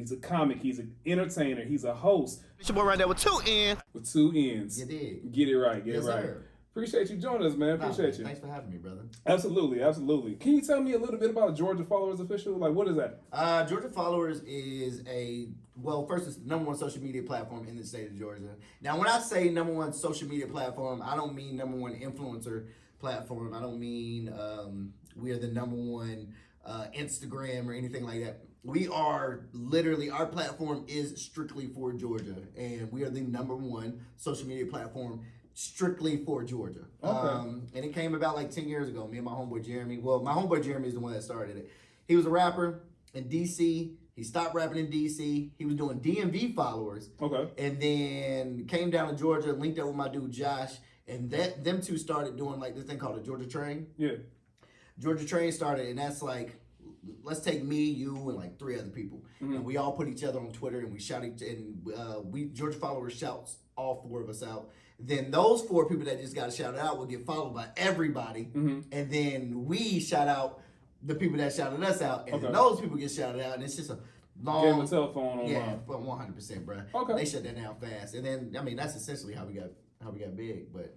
He's a comic. He's an entertainer. He's a host. It's your boy Ronndell with 2 N's. With 2 N's. You did. Get it right. Get Yes, it right. sir. Appreciate you joining us, man. Appreciate you. Thanks for having me, brother. Absolutely, absolutely. Can you tell me a little bit about Georgia Followers Official? Like, what is that? Georgia Followers is first, it's the #1 social media platform in the state of Georgia. Now, when I say #1 social media platform, I don't mean #1 influencer platform. I don't mean we are the #1 Instagram or anything like that. We are literally, our platform is strictly for Georgia, and we are the #1 social media platform strictly for Georgia. Okay. And it came about like 10 years ago. Me and my homeboy Jeremy. Well, my homeboy Jeremy is the one that started it. He was a rapper in DC. He stopped rapping in DC. He was doing DMV followers. Okay. And then came down to Georgia, linked up with my dude Josh, and them two started doing like this thing called the Georgia Train. Yeah. Georgia Train started, and that's like, let's take me, you, and like 3 other people, and we all put each other on Twitter, and we shout Georgia Followers shouts all 4 of us out. Then those 4 people that just got shouted out will get followed by everybody, and then we shout out the people that shouted us out, and then those people get shouted out, and it's just a long Give them a telephone online. Yeah, but 100%, bro. Okay. They shut that down fast, and then I mean that's essentially how we got big, but.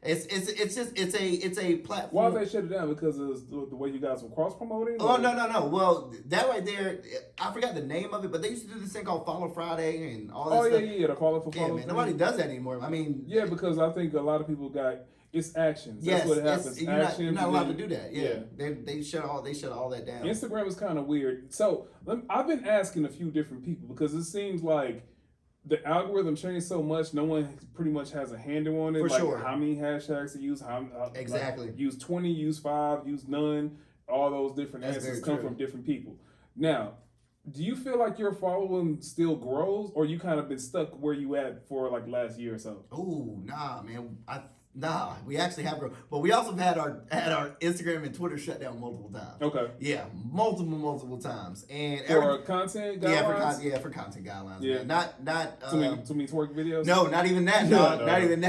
It's a platform. Why did they shut it down? Because of the way you guys were cross promoting? Oh no. Well, that right there, I forgot the name of it, but they used to do this thing called Follow Friday and all that stuff. Yeah, the follow for follow. Yeah, man, nobody does that anymore. I mean, yeah, because I think a lot of people got it's actions. Yes, that's what happens. you're not allowed to do that. Yeah, they shut all that down. Instagram is kind of weird. So I've been asking a few different people because it seems like the algorithm changed so much. No one pretty much has a handle on it. For like sure. How many hashtags to use? Exactly. Like, use 20, use 5, use none. All those different answers come from different people. Now, do you feel like your following still grows, or you kind of been stuck where you at for like last year or so? Oh, nah, man. We actually have grown, but we also had our Instagram and Twitter shut down multiple times. Okay. Yeah, multiple times, and for content guidelines. For content guidelines. Yeah. Man. Not too many twerk videos. No, not even that. No, not even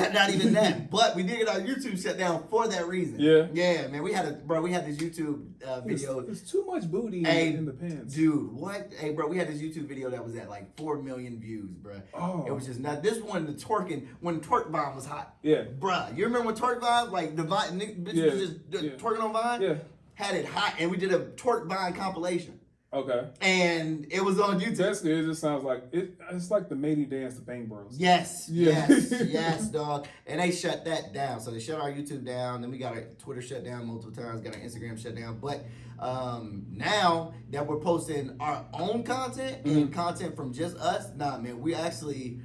that. But we did get our YouTube shut down for that reason. Yeah. Yeah, man. We had this YouTube video. It's too much booty in the pants. Dude, what? Hey, bro, we had this YouTube video that was at like 4 million views, bro. Oh. It was just not this one. The twerking when Twerk Bomb was hot. Yeah. Bruh. You remember when Twerk Vine, like the Vine, bitches was just twerking on Vine? Yeah. Had it hot, and we did a Twerk Vine compilation. Okay. And it was on YouTube. That's good. It just sounds like it's like the matey dance to Bang Bros. Yes. Yeah. Yes, dog. And they shut that down. So they shut our YouTube down. Then we got our Twitter shut down multiple times. Got our Instagram shut down. But now that we're posting our own content and content from just us, nah, man, we actually.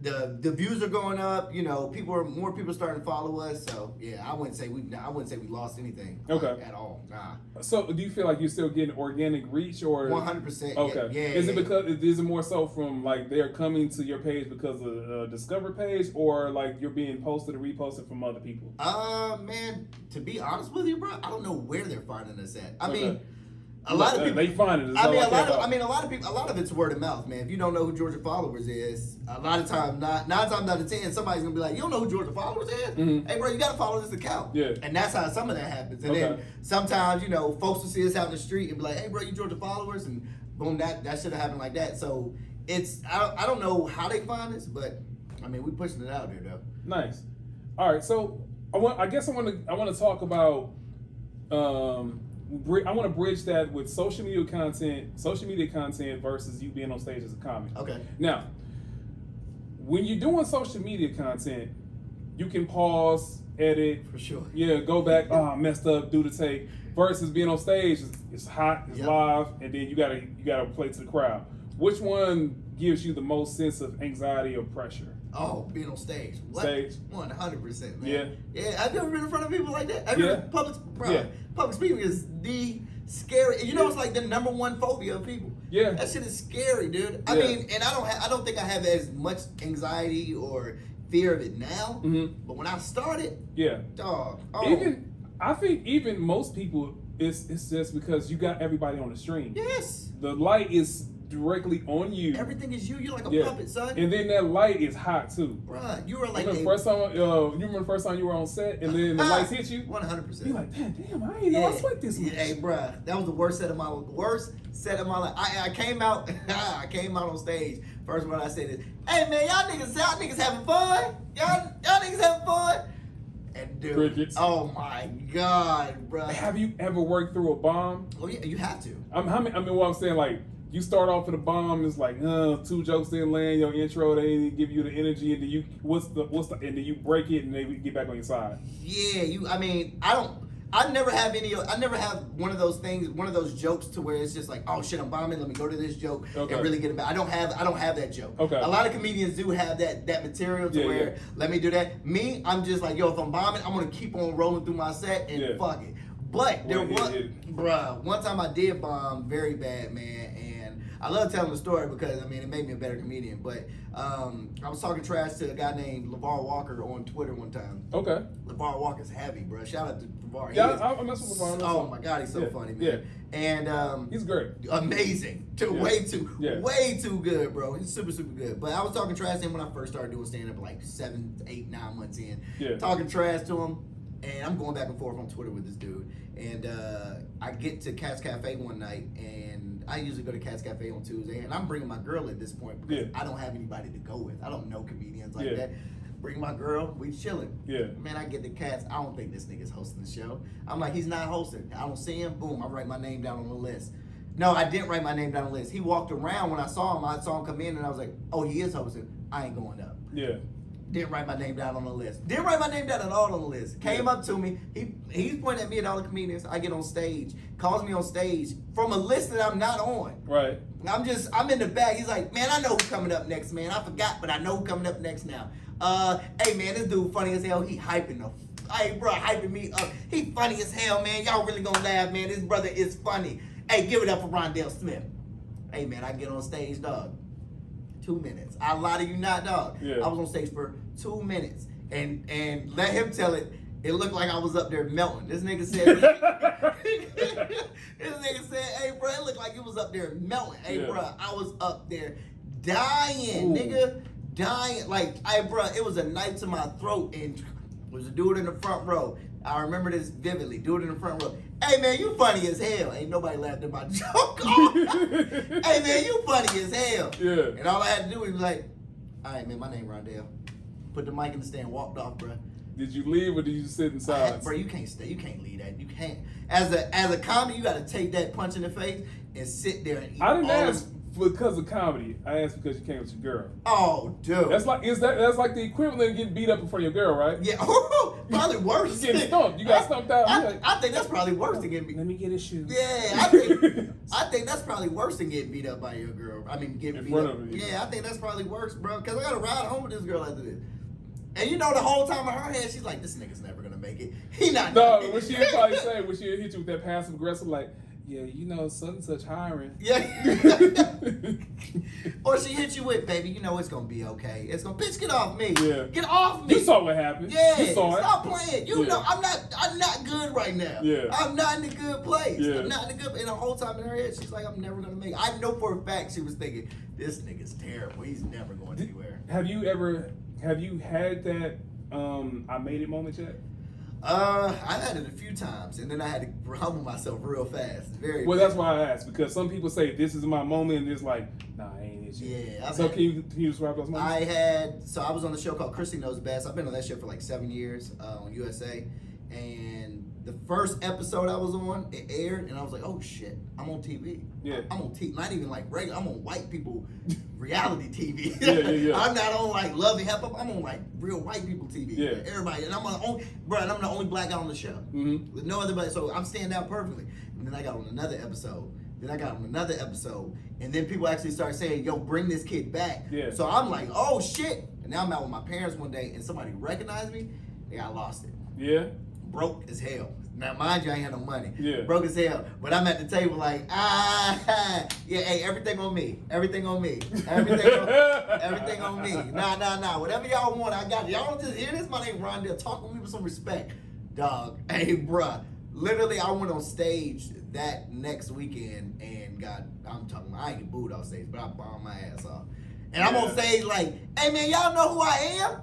The views are going up, you know. More people starting to follow us. So yeah, I wouldn't say we lost anything. At all. Nah. So do you feel like you're still getting organic reach, or 100%? Okay. Yeah. Is it more so from like they're coming to your page because of the Discover page, or like you're being posted or reposted from other people? Man, to be honest with you, bro, I don't know where they're finding us at. I mean. A lot of people they find it. A lot of people. A lot of it's word of mouth, man. If you don't know who Georgia Followers is, a lot of times, 9 times out of 10, somebody's gonna be like, "You don't know who Georgia Followers is? Hey, bro, you gotta follow this account." Yeah. And that's how some of that happens. And then sometimes, you know, folks will see us out in the street and be like, "Hey, bro, you Georgia Followers?" And boom, that should have happened like that. So it's I don't know how they find us, but I mean, we pushing it out there though. Nice. All right, so I want to talk about. I want to bridge that with social media content versus you being on stage as a comic. Okay. Now, when you're doing social media content, you can pause, edit. For sure. Yeah, go back, I messed up, do the take. Versus being on stage, it's hot, it's live, and then you gotta play to the crowd. Which one gives you the most sense of anxiety or pressure? Oh, being on stage. What? Stage. 100%, man. Yeah. Yeah, I've never been in front of people like that. Public speaking is the scary. You know, it's like the #1 phobia of people. Yeah. That shit is scary, dude. I mean, and I don't think I have as much anxiety or fear of it now. But when I started, dog. Oh. I think even most people, it's just because you got everybody on the stream. Yes. The light is directly on you. Everything is you. You're like a puppet, son. And then that light is hot too. Bruh, you were like you remember the first time you were on set and then the lights hit you? 100%. You're like, damn, I ain't know I sweat this much. Hey, bruh, that was the worst set of my life. I came out on stage. First one I said is, hey man, y'all niggas having fun? Y'all niggas having fun? And dude, crickets. Oh my God, bruh. Have you ever worked through a bomb? Oh yeah, you have to. What I'm saying, like, you start off with a bomb, it's like, 2 jokes didn't land, your intro, they didn't give you the energy, and then you, and then you break it and they get back on your side. Yeah, I never have one of those things, one of those jokes to where it's just like, oh shit, I'm bombing, let me go to this joke and really get it back. I don't have that joke. Okay. A lot of comedians do have that material to where, let me do that. Me, I'm just like, yo, if I'm bombing, I'm gonna keep on rolling through my set and fuck it. But one time I did bomb very bad, man, and I love telling the story because it made me a better comedian. But I was talking trash to a guy named LeVar Walker on Twitter one time. Okay. LeVar Walker's heavy, bro. Shout out to LeVar. Yeah, I mess with LeVar. Oh my God, he's so funny, man. Yeah. And he's great. Amazing. Way too good, bro. He's super, super good. But I was talking trash to him when I first started doing stand-up, like 7, 8, 9 months in. Yeah. Talking trash to him. And I'm going back and forth on Twitter with this dude. And I get to Cat's Cafe one night, and I usually go to Cat's Cafe on Tuesday. And I'm bringing my girl at this point because I don't have anybody to go with. I don't know comedians like that. Bring my girl, we chilling. Yeah. Man, I get the Cats. I don't think this nigga's hosting the show. I'm like, he's not hosting. I don't see him. Boom, I write my name down on the list. No, I didn't write my name down on the list. He walked around when I saw him come in, and I was like, oh, he is hosting. I ain't going up. Yeah. Didn't write my name down on the list. Didn't write my name down at all on the list. Came up to me. He's pointing at me and all the comedians. I get on stage. Calls me on stage from a list that I'm not on. Right. I'm in the back. He's like, man, I know who's coming up next, man. I forgot, but I know who's coming up next now. Hey, man, this dude funny as hell. He hyping them. Hey, bro, hyping me up. He funny as hell, man. Y'all really gonna laugh, man. This brother is funny. Hey, give it up for Ronndell Smith. Hey, man, I get on stage, dog. 2 minutes. I lie to you not, dog. Yeah. I was on stage for 2 minutes. And let him tell it, it looked like I was up there melting. This nigga said, hey, bro, it looked like it was up there melting. Hey, bro, I was up there dying, nigga. Dying. Like, bro, it was a knife to my throat, and there was a dude in the front row. I remember this vividly. Dude in the front row. Hey, man, you funny as hell. Ain't nobody laughed at my joke. Hey, man, you funny as hell. Yeah. And all I had to do was be like, all right, man, my name Ronndell. Put the mic in the stand, walked off, bro. Did you leave or did you sit in silence? Bro, you can't stay. You can't leave that. You can't. As a comedy, you got to take that punch in the face and sit there and eat. I didn't ask because of comedy. I asked because you came with your girl. Oh, dude. That's like the equivalent of getting beat up in front of your girl, right? Yeah. Probably worse. You getting stumped. You got stumped out. I think that's probably worse than getting beat. Let me get his shoe. Yeah, I think that's probably worse than getting beat up by your girl. I mean, getting beat up. Yeah, I think that's probably worse, bro. Because I got to ride home with this girl after this. And you know, the whole time in her head, she's like, this nigga's never going to make it. He not No, what she'll probably say, when she'll hit you with that passive aggressive, like, yeah, you know, such and such hiring. Yeah. Or she hit you with, baby, you know it's going to be okay. It's going to, bitch, get off me. Yeah. Get off me. You saw what happened. Yeah. You saw Stop playing. You know, I'm not good right now. Yeah. I'm not in a good place. Yeah. I'm not in a good, and the whole time in her head, she's like, I'm never going to make it. I know for a fact she was thinking, this nigga's terrible. He's never going anywhere. Have you had that I made it moment yet? I've had it a few times, and then I had to humble myself real fast. That's why I asked, because some people say this is my moment, and it's like, nah, ain't it yet. Yeah. So can you describe those moments? I was on the show called Chrisley Knows Best. I've been on that show for like 7 years on USA, and the first episode I was on, it aired, and I was like, oh shit, I'm on TV. Yeah. I'm on TV, not even like regular, I'm on white people reality TV. Yeah. I'm not on like Love and Hip Hop, I'm on like real white people TV. Yeah. Everybody, and I'm the only black guy on the show. Mm-hmm. With no other black, so I'm standing out perfectly. And then I got on another episode. And then people actually start saying, yo, bring this kid back. Yeah. So I'm like, oh shit. And now I'm out with my parents one day and somebody recognized me. I lost it. Yeah. Broke as hell. Now, mind you, I ain't had no money. Yeah. Broke as hell. But I'm at the table like, yeah, hey, everything on me. Everything on me. Everything on me. Nah. Whatever y'all want, I got it. Y'all don't just hear this? My name Ronndell. Talk with me with some respect. Dog. Hey, bruh. Literally, I went on stage that next weekend and I'm talking about, I ain't get booed off stage, but I bombed my ass off. And I'm on stage like, hey man, y'all know who I am?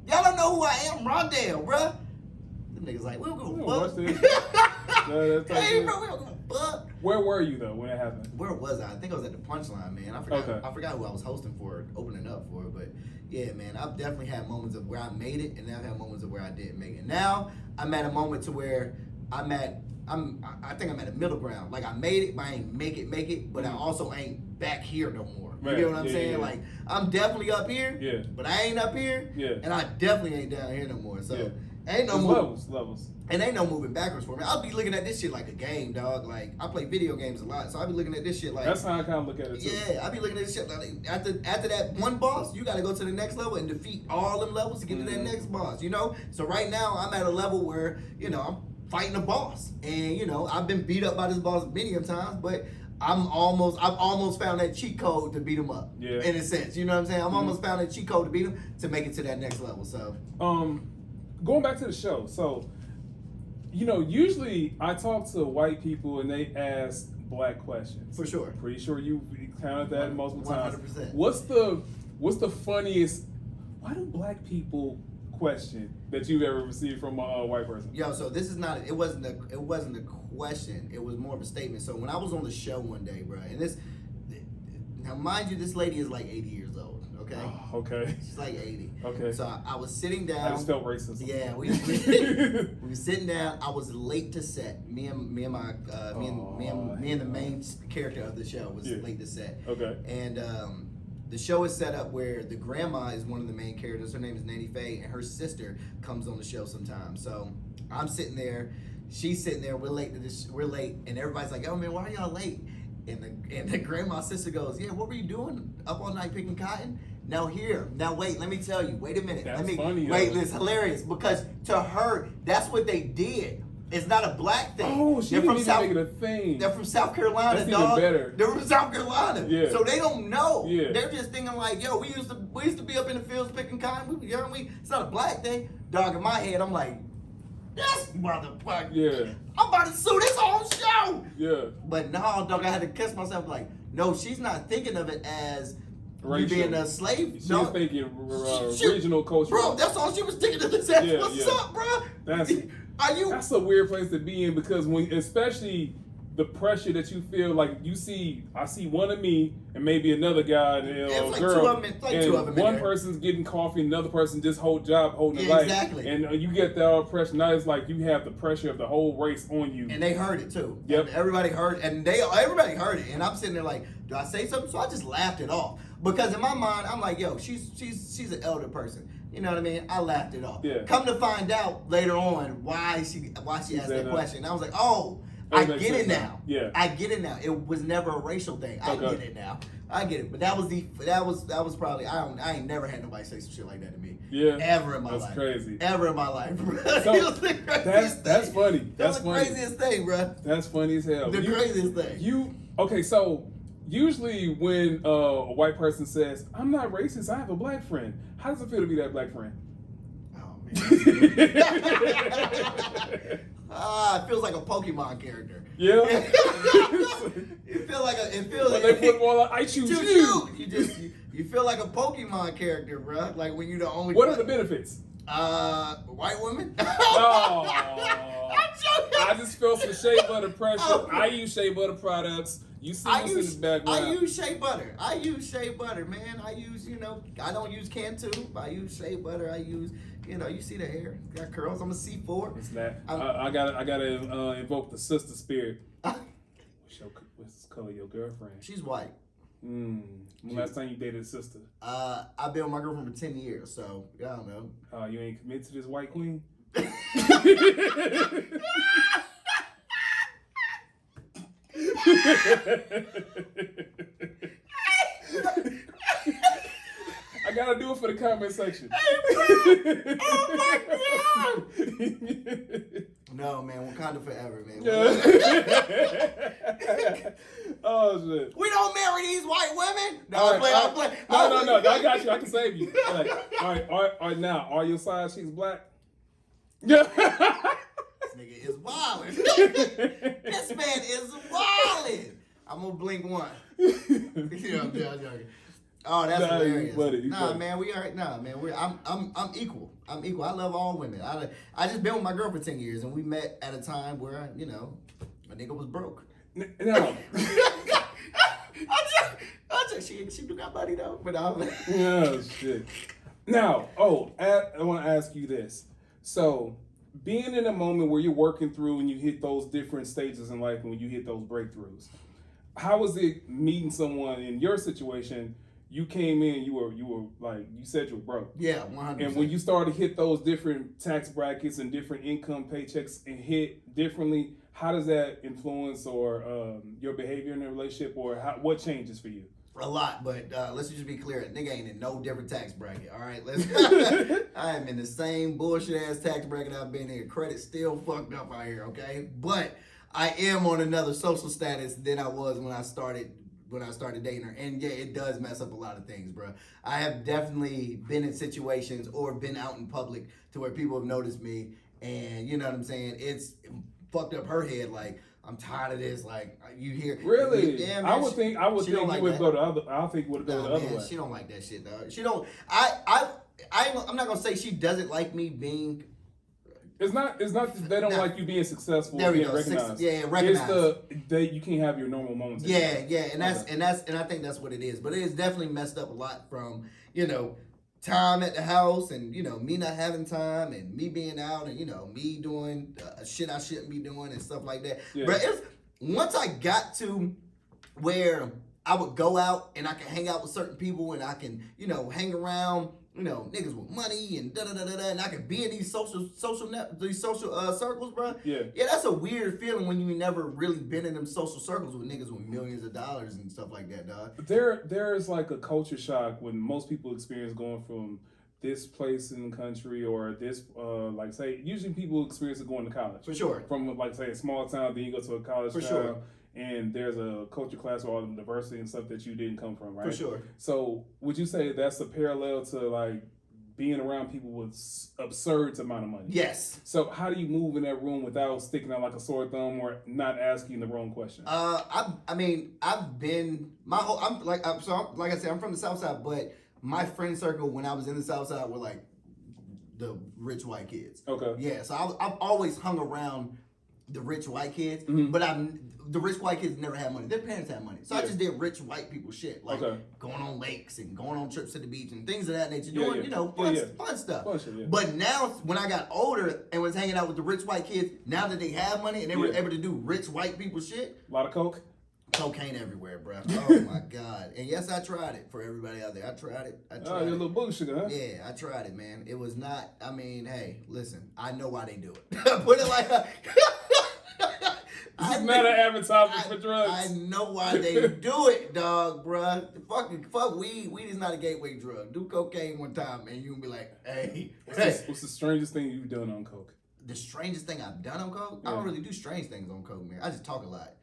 Y'all don't know who I am? Ronndell, bruh. Them niggas like, we don't give a fuck. Hey, bro, we don't give a fuck. Where were you though when it happened? Where was I? I think I was at the Punchline, man. I forgot who I was hosting for, opening up for, but yeah, man, I've definitely had moments of where I made it, and then I've had moments of where I didn't make it. Now I'm at a moment to where I think I'm at a middle ground. Like I made it, but I ain't make it, but I also ain't back here no more. You get what I'm saying? Yeah. Like I'm definitely up here, but I ain't up here, and I definitely ain't down here no more. So ain't no levels. And ain't no moving backwards for me. I'll be looking at this shit like a game, dog. Like I play video games a lot, so I'll be looking at this shit like that's how I kind of look at it too. Yeah, I'll be looking at this shit like after that one boss, you got to go to the next level and defeat all them levels to get to that next boss. You know, so right now I'm at a level where I'm fighting a boss, and I've been beat up by this boss many times, but I've almost found that cheat code to beat him up. Yeah. In a sense, you know what I'm saying? I've almost found that cheat code to beat him to make it to that next level. So, going back to the show, so. Usually I talk to white people and they ask black questions. For sure. Pretty sure you counted that multiple times. 100%. What's the funniest? Why do black people question that you've ever received from a white person? Yo, so this is not. It wasn't a question. It was more of a statement. So when I was on the show one day, bro, and now mind you, this lady is like 80 years old. Okay. Oh, okay. She's like 80. Okay. So I was sitting down. I just felt racist. Yeah, we were sitting down. I was late to set. Me and the main character of the show was late to set. Okay. And the show is set up where the grandma is one of the main characters. Her name is Nanny Faye, and her sister comes on the show sometimes. So I'm sitting there. She's sitting there. We're late, and everybody's like, "Oh man, why are y'all late?" And the grandma's sister goes, "Yeah, what were you doing up all night picking cotton?" Now wait, let me tell you. Wait a minute. Funny. Wait, it's hilarious because to her, that's what they did. It's not a black thing. Oh, she didn't even make it a thing. They're from South Carolina, that's dog. Even better. They're from South Carolina. Yeah. So they don't know. Yeah. They're just thinking like, yo, we used to be up in the fields picking cotton. It's not a black thing. Dog, in my head, I'm like, this motherfucker. Yeah. I'm about to sue this whole show. Yeah. But no, dog, I had to catch myself like, no, she's not thinking of it as you being a slave. She was thinking regional culture. Bro, that's all she was thinking of. This ass. What's up, bro? That's a weird place to be in because especially the pressure that you feel like I see one of me and maybe another guy and like girl, two of them one person's getting coffee, another person just holding the light. Exactly. And you get that pressure. Now it's like you have the pressure of the whole race on you. And they heard it too. Yep. And everybody heard it, and everybody heard it. And I'm sitting there like, do I say something? So I just laughed it off because in my mind I'm like, yo, she's an elder person. You know what I mean? I laughed it off. Yeah. Come to find out later on why she asked that question. And I was like, oh. I get it now. Yeah. I get it now. It was never a racial thing. I get it now. I get it. But that was probably I ain't never had nobody say some shit like that to me. Yeah. Ever in my life. That's crazy. Ever in my life. So, that's funny. That's the craziest thing, bro. That's funny as hell. The craziest thing. So usually when a white person says, "I'm not racist, I have a black friend," how does it feel to be that black friend? Oh man. It feels like a Pokemon character. Yeah. It feels like when they put more like, I choose you. You feel like a Pokemon character, bro. Like when you're the only. What are the benefits? White women. No. I just feel some shea butter pressure. I use shea butter products. You see what's in the background. I use shea butter, man. I don't use Cantoo. I use shea butter. I use, you see the hair. Got curls. I'm a C4. It's that. I gotta invoke the sister spirit. What's the color of your girlfriend? She's white. Last time you dated a sister? I've been with my girlfriend for 10 years, so I don't know. You ain't committed to this white queen? I gotta do it for the comment section. Oh my God! No, man, Wakanda forever, man. Oh shit! We don't marry these white women. No, I play. No. I got you. I can save you. All right. Now, are your side cheeks black? Yeah. nigga is wildin'. This man is wildin'. I'm gonna blink one. I'm joking. Oh, that's hilarious. I'm equal. I'm equal. I love all women. I just been with my girl for 10 years, and we met at a time where, a nigga was broke. No. She do got money though, but Oh shit. Now, I want to ask you this. So, being in a moment where you're working through and you hit those different stages in life, and when you hit those breakthroughs, how was it meeting someone in your situation? You came in, you were like, you said you were broke. Yeah, 100%. And when you started to hit those different tax brackets and different income paychecks and hit differently, how does that influence or your behavior in a relationship, or what changes for you? A lot, but let's just be clear. Nigga ain't in no different tax bracket, all right? I am in the same bullshit-ass tax bracket I've been in. Credit still fucked up out here, okay? But I am on another social status than I was when I started dating her. And yeah, it does mess up a lot of things, bro. I have definitely been in situations or been out in public to where people have noticed me, and you know what I'm saying? It's fucked up her head, like, I'm tired of this. Like, you hear? Really? Yeah, man, I would think you would go the other. I think would go the other way. She don't like that shit, dog. She don't. I'm not gonna say she doesn't like me being. It's not that they don't like you being successful, there we being go. recognized. Recognized. It's you can't have your normal moments. And I think that's what it is. But it is definitely messed up a lot from time at the house, and me not having time, and me being out, and me doing shit I shouldn't be doing and stuff like that. Yeah. But once I got to where I would go out and I can hang out with certain people, and I can hang around niggas with money and and I can be in these social circles, bro. Yeah, that's a weird feeling when you never really been in them social circles with niggas with millions of dollars and stuff like that, dog. There's like a culture shock when most people experience going from this place in the country or this usually people experience it going to college. For sure. From a small town, then you go to a college town. Sure. And there's a culture class or all the diversity and stuff that you didn't come from, right? For sure. So would you say that's a parallel to like being around people with absurd amount of money? Yes. So how do you move in that room without sticking out like a sore thumb or not asking the wrong question? I've been like I said, I'm from the South Side, but my friend circle when I was in the South Side were like the rich white kids. Okay. Yeah. So I've always hung around the rich white kids, but the rich white kids never had money. Their parents had money. So I just did rich white people shit. Like going on lakes and going on trips to the beach and things of that nature. Doing, fun stuff. Fun shit, yeah. But now when I got older and was hanging out with the rich white kids, now that they have money and they were able to do rich white people shit. A lot of coke? Cocaine everywhere, bro. Oh my God. And yes, I tried it for everybody out there. I tried it. You're a little bullshit, huh? Yeah, I tried it, man. It was not, hey, listen, I know why they do it. Put it like This is not an advertisement for drugs. I know why they do it, dog, bruh. Fuck weed. Weed is not a gateway drug. Do cocaine one time and you can be like, hey. What's the strangest thing you've done on coke? The strangest thing I've done on coke? Yeah. I don't really do strange things on coke, man. I just talk a lot.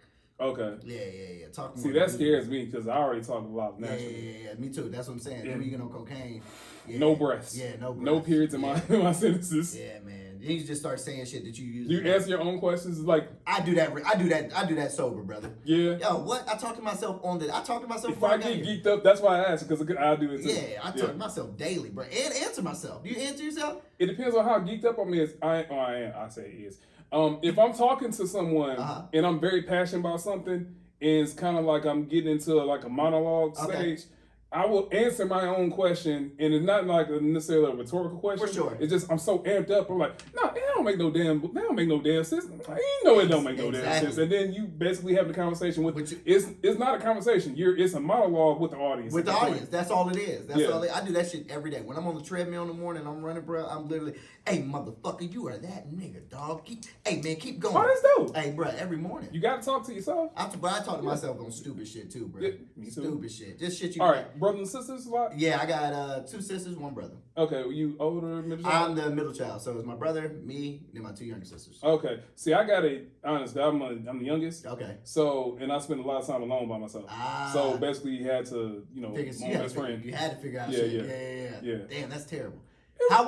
Okay. Yeah. See, that scares me because I already talk a lot naturally. Yeah. Me too. That's what I'm saying. When you get on cocaine. Yeah. No breaths. Yeah, no breaths. No periods in my sentences. Yeah, man. Then you just start saying shit that you use. Do you answer your own questions? Like I do that sober, brother. Yeah. Yo, what? I talk to myself If I get geeked up, that's why I ask because I do it too. Yeah, I talk to myself daily, bro. And answer myself. Do you answer yourself? It depends on how geeked up I'm is. I say it is. If I'm talking to someone and I'm very passionate about something, and it's kind of like I'm getting into like a monologue stage, I will answer my own question, and it's not like necessarily a rhetorical question. For sure. It's just I'm so amped up. I'm like, no, it don't make no damn sense. You know it don't make no damn sense. And then you basically have the conversation with it's not a conversation. It's a monologue with the audience. With the audience. That's all it is. That's all I do that shit every day. When I'm on the treadmill in the morning, I'm running, bro. I'm literally, hey motherfucker, you are that nigga, dog. Hey man, keep going. Oh, that's dope. Hey, bro, every morning. You gotta talk to yourself. I talk to myself on stupid shit too, bro. Yeah, me too. Stupid shit. Just shit you. All right. Brothers and sisters a lot? Yeah, I got 2 sisters, 1 brother. Okay, were you older, middle child? I'm the middle child, so it's my brother, me, and then my 2 younger sisters. Okay, see, I got honestly, I'm the youngest. Okay. So, and I spent a lot of time alone by myself. So basically, you had to, my best friend. You had to figure out shit. Yeah. Damn, that's terrible. How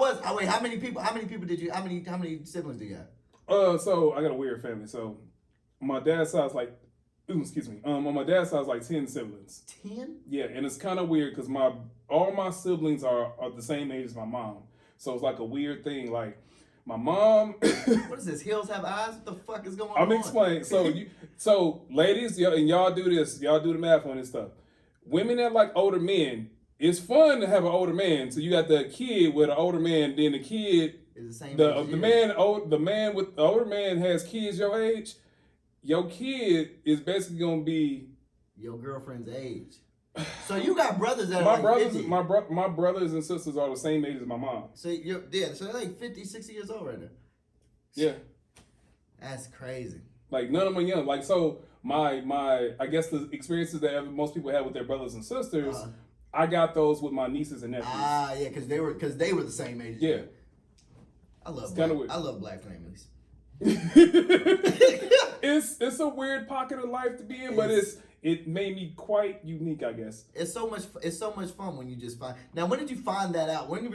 many siblings do you have? So I got a weird family. So my dad's side's like, excuse me. On my dad's side, like 10 siblings. 10? Yeah, and it's kind of weird because all my siblings are the same age as my mom. So it's like a weird thing. Like my mom. What is this? Hills have eyes? What the fuck is going on? I'm explaining. So ladies, and y'all do this. Y'all do the math on this stuff. Women that like older men, it's fun to have an older man. So you got the kid with an older man, then the kid is the same. The man with the older man has kids your age. Your kid is basically gonna be your girlfriend's age. So you got brothers that my are brothers, 50. my brothers and sisters are the same age as my mom. So so they're like 50, 60 years old right now. Yeah. That's crazy. Like none of them are young. Like so my I guess the experiences that most people have with their brothers and sisters, I got those with my nieces and nephews. Ah, yeah, because they were the same age. Yeah. I love black families. It's a weird pocket of life to be in, but it made me quite unique, I guess. It's so much fun when you just find. Now, when did you find that out? What age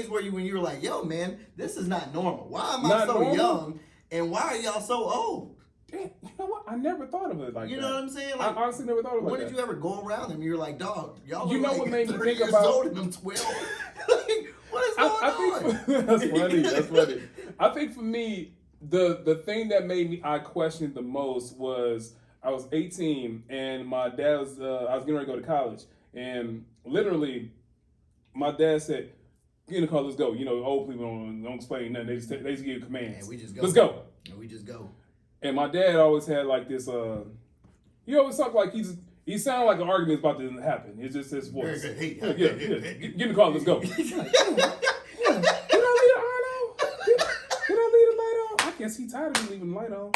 were you when you were like, yo, man, this is not normal. Why am I so young? And why are y'all so old? Damn, you know what? I never thought of it like that. You know what I'm saying? I honestly never thought of it like that. When did you ever go around them? You're like, dog, y'all you know like what made me think years about old and I'm 12. Like, what is going on? That's funny. I think for me, the thing that made me I questioned the most was I was 18 and my dad was I was getting ready to go to college, and literally my dad said, "Get in the car, let's go." You know, old people don't explain nothing. They just give commands. And we just go. Let's go. And we just go. And my dad always had like this. He always talked like he sounded like an argument's about to happen. It's just his voice. Hey, Get in the car, let's go. Did I leave the light on? I guess he tired of me leaving the light on.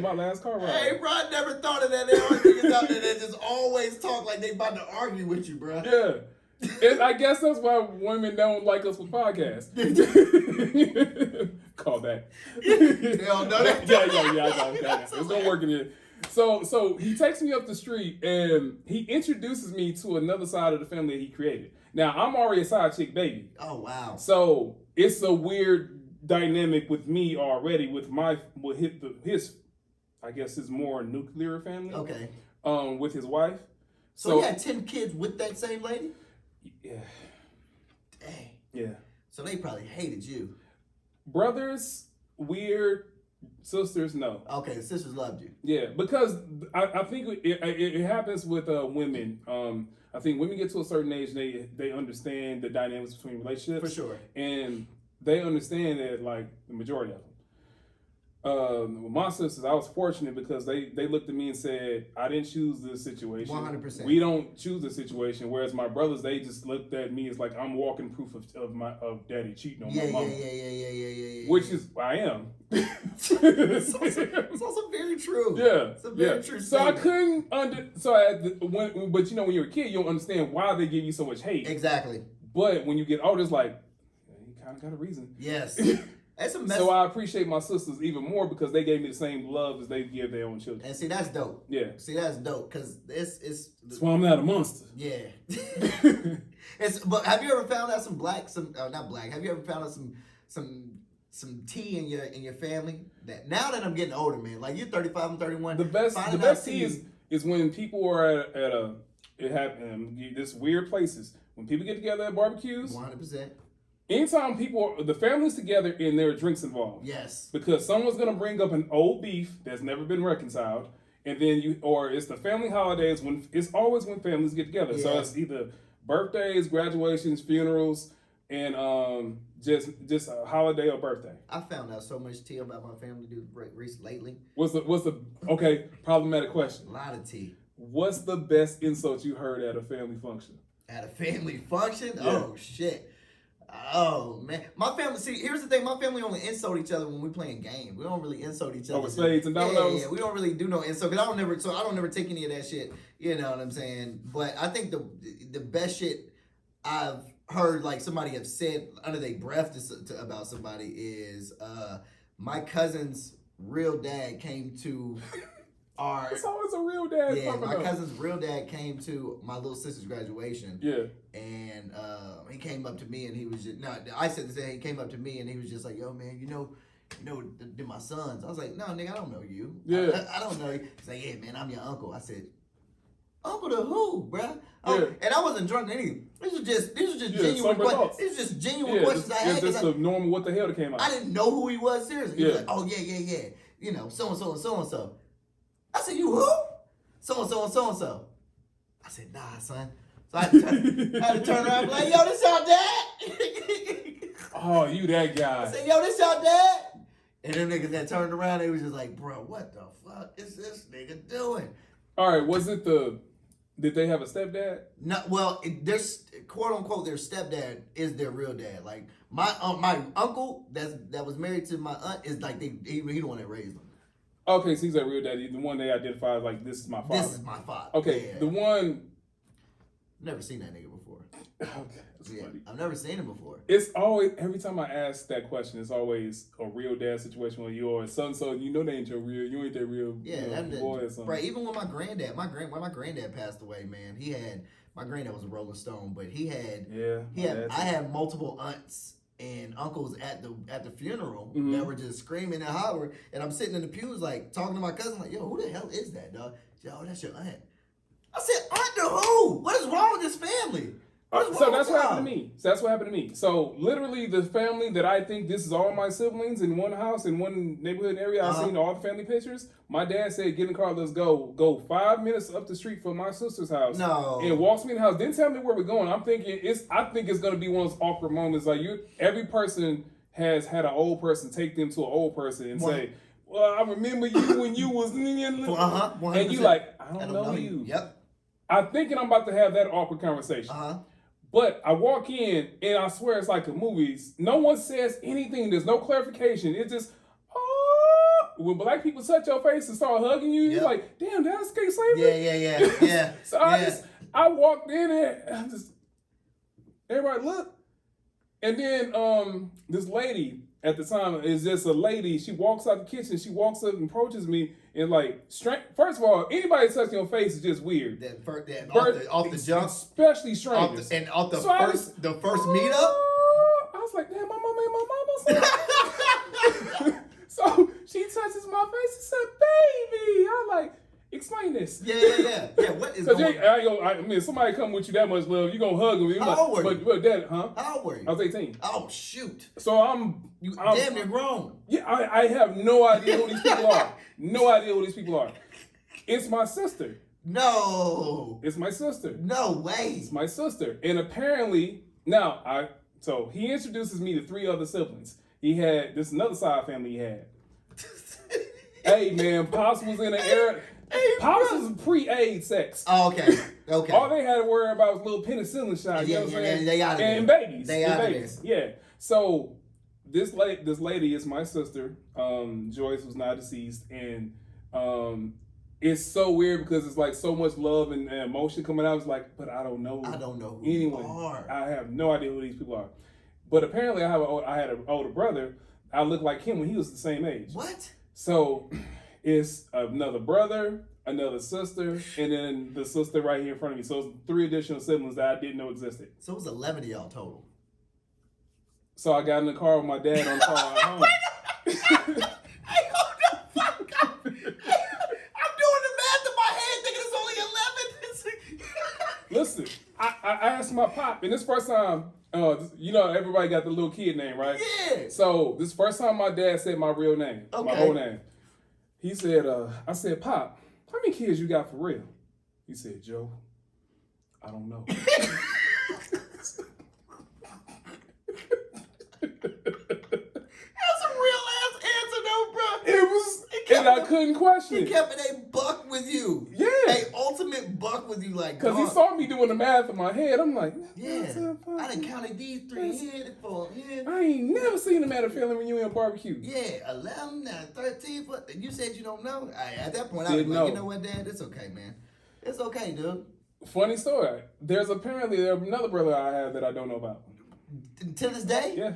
My last car ride. Hey, bro, I never thought of that. There are niggas out there that just always talk like they about to argue with you, bro. Yeah. And I guess that's why women don't like us with podcasts. Call back. Hell no. Yeah. I know. It's gonna work in here. So he takes me up the street and he introduces me to another side of the family that he created. Now I'm already a side chick baby. Oh wow. So it's a weird dynamic with me already with his I guess his more nuclear family. Okay. With his wife. So he had 10 kids with that same lady? Yeah. Dang. Yeah. So they probably hated you. Brothers, weird. Sisters, no. Okay, the sisters loved you. Yeah, because I think it happens with women. I think women get to a certain age, they understand the dynamics between relationships. For sure. And they understand that, like, the majority of them. With my sisters, I was fortunate because they looked at me and said, I didn't choose this situation. 100%. We don't choose the situation. Whereas my brothers, they just looked at me as like I'm walking proof of daddy cheating on my mama. Yeah. Which is I am. It's also very true. Yeah. It's a very true So I statement. couldn't but you know when you're a kid, you don't understand why they give you so much hate. Exactly. But when you get older, it's like you kind of got a reason. Yes. That's a mess. So I appreciate my sisters even more because they gave me the same love as they give their own children. And see, that's dope. Yeah. See, that's dope because it's. That's why I'm not a monster. Yeah. But have you ever found out have you ever found out some tea in your family? That now that I'm getting older, man, like you're 35, I'm 31. The best tea is when people are at this weird places. When people get together at barbecues. 100%. Anytime the family's together and there are drinks involved. Yes. Because someone's gonna bring up an old beef that's never been reconciled, and then it's the family holidays it's always when families get together. Yeah. So it's either birthdays, graduations, funerals, and just a holiday or birthday. I found out so much tea about my family lately. What's the okay, problematic question. A lot of tea. What's the best insult you heard at a family function? At a family function? Yeah. Oh shit. Oh man, my family. See, here's the thing: my family only insult each other when we playing games. We don't really insult each other. Over spades and dominoes. Yeah. We don't really do no insult because I don't never take any of that shit. You know what I'm saying? But I think the best shit I've heard, like somebody have said under their breath about somebody is my cousin's real dad came to our. It's always a real dad. Yeah, my cousin's real dad came to my little sister's graduation. Yeah, and and he came up to me and he was just I said this. He came up to me and he was just like, "Yo, man, you know, they're my sons." I was like, "No, nigga, I don't know you. Yeah, I don't know you." He's like, "Yeah, man, I'm your uncle." I said, "Uncle to who, bruh?" Yeah. And I wasn't drunk or anything. These were just genuine questions. These are just genuine questions I had. Just the normal what the hell that came out. I didn't know who he was, seriously. He was like, "Oh, yeah. You know, so-and-so and so-and-so." I said, "You who?" "So-and-so and so-and-so." I said, "Nah, son." So I had to turn around and be like, "Yo, this y'all dad?" Oh, you that guy. I said, "Yo, this y'all dad?" And them niggas that turned around, they was just like, "Bro, what the fuck is this nigga doing?" All right, was it did they have a stepdad? No, well, there's quote unquote their stepdad is their real dad. Like my uncle that was married to my aunt is like he the one that raised them. Okay, so he's a real daddy. The one they identify as like, this is my father. This is my father. Okay, yeah. the one. Never seen that nigga before. Okay, that's funny. I've never seen him before. It's always, every time I ask that question, it's always a real dad situation where you're so you know they ain't your real, you ain't their real boy or something. Right, even with my granddad, when my granddad passed away, man, my granddad was a Rolling Stone, but I had multiple aunts and uncles at the funeral that were just screaming and hollering, and I'm sitting in the pews like talking to my cousin like, "Yo, who the hell is that, dog?" "Yo, that's your aunt." I said, "Aunt to who? What is wrong with this family?" So that's what happened to me. So literally the family that I think this is all my siblings in one house, in one neighborhood area, I've seen all the family pictures. My dad said, "Get in the car, let's go. Go 5 minutes up the street from my sister's house." No. And walks me in the house. Didn't tell me where we're going. I think it's gonna be one of those awkward moments. Like every person has had an old person take them to an old person and say, "Well, I remember you when you was," and you like, "I don't know you." Yep. I'm thinking I'm about to have that awkward conversation. But I walk in, and I swear it's like a movie. No one says anything. There's no clarification. It's just, when black people touch your face and start hugging you, you're like, "Damn, did I escape slavery?" Yeah. So I walked in there, and everybody look. And then this lady at the time is just a lady. She walks out the kitchen. She walks up and approaches me. And like, first of all, anybody touching your face is just weird. Off the jump, especially strangers. The first meetup. I was like, "Damn, my mama ain't my mama." So she touches my face and said, "Baby." I'm like, "Explain this." Yeah. What is going on? I mean, somebody come with you that much love, you gonna hug them. How old were you? But Dad, How old were you? I was 18. Oh shoot. So I'm damn near grown. Yeah, I have no idea who these people are. No idea who these people are. It's my sister. No. It's my sister. No way. It's my sister. And apparently, so he introduces me to 3 other siblings. This another side family he had. Hey man, Pops was in the era. Pops was pre-AIDS sex. Oh, okay. All they had to worry about was little penicillin shots. You know what I'm saying? They out of and there. babies. They out of there. Yeah. So this lady is my sister. Joyce was not deceased, and it's so weird because it's like so much love and emotion coming out. It's like, but I don't know. I don't know who anyone. You are. I have no idea who these people are. But apparently, I had an older brother. I looked like him when he was the same age. What? So it's another brother, another sister, and then the sister right here in front of me. So it's 3 additional siblings that I didn't know existed. So it was 11 of y'all total. So I got in the car with my dad on the car ride home. Hey, hold the fuck up. I'm doing the math in my head thinking it's only 11. Listen, I asked my pop, and this first time, everybody got the little kid name, right? Yeah. So this first time my dad said my real name, my whole name. He said, I said, "Pop, how many kids you got for real?" He said, "Joe, I don't know." That's a real ass answer though, bro. It was, and I couldn't question it. He kept it a buck with you. Yeah. A ultimate buck with you, like, because he saw me doing the math in my head. I'm like, yeah. I done counted these 3 here, 4 here. I ain't never seen a matter feeling when you in a barbecue. Yeah, 11, 13, but you said you don't know. At that point, I was like, you know what, Dad? It's okay, man. It's okay, dude. Funny story. There's another brother I have that I don't know about. To this day? Yeah.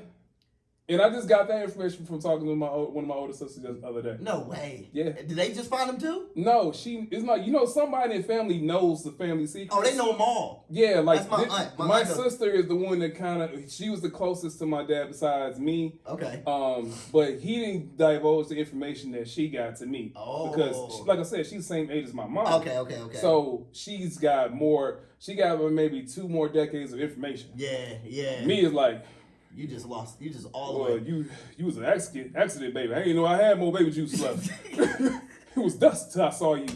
And I just got that information from talking to one of my older sisters the other day. No way. Yeah. Did they just find him too? No, it's not. You know, somebody in the family knows the family secrets. Oh, they know them all. Yeah, like that's my aunt. My sister is the one that kind of, she was the closest to my dad besides me. Okay. But he didn't divulge the information that she got to me. Oh. Because, like I said, she's the same age as my mom. Okay. So she's got more. She got maybe 2 more decades of information. Yeah. Me is like. You just all the way. You was an accident, baby. I didn't know I had more baby juice left. It was dust till I saw you.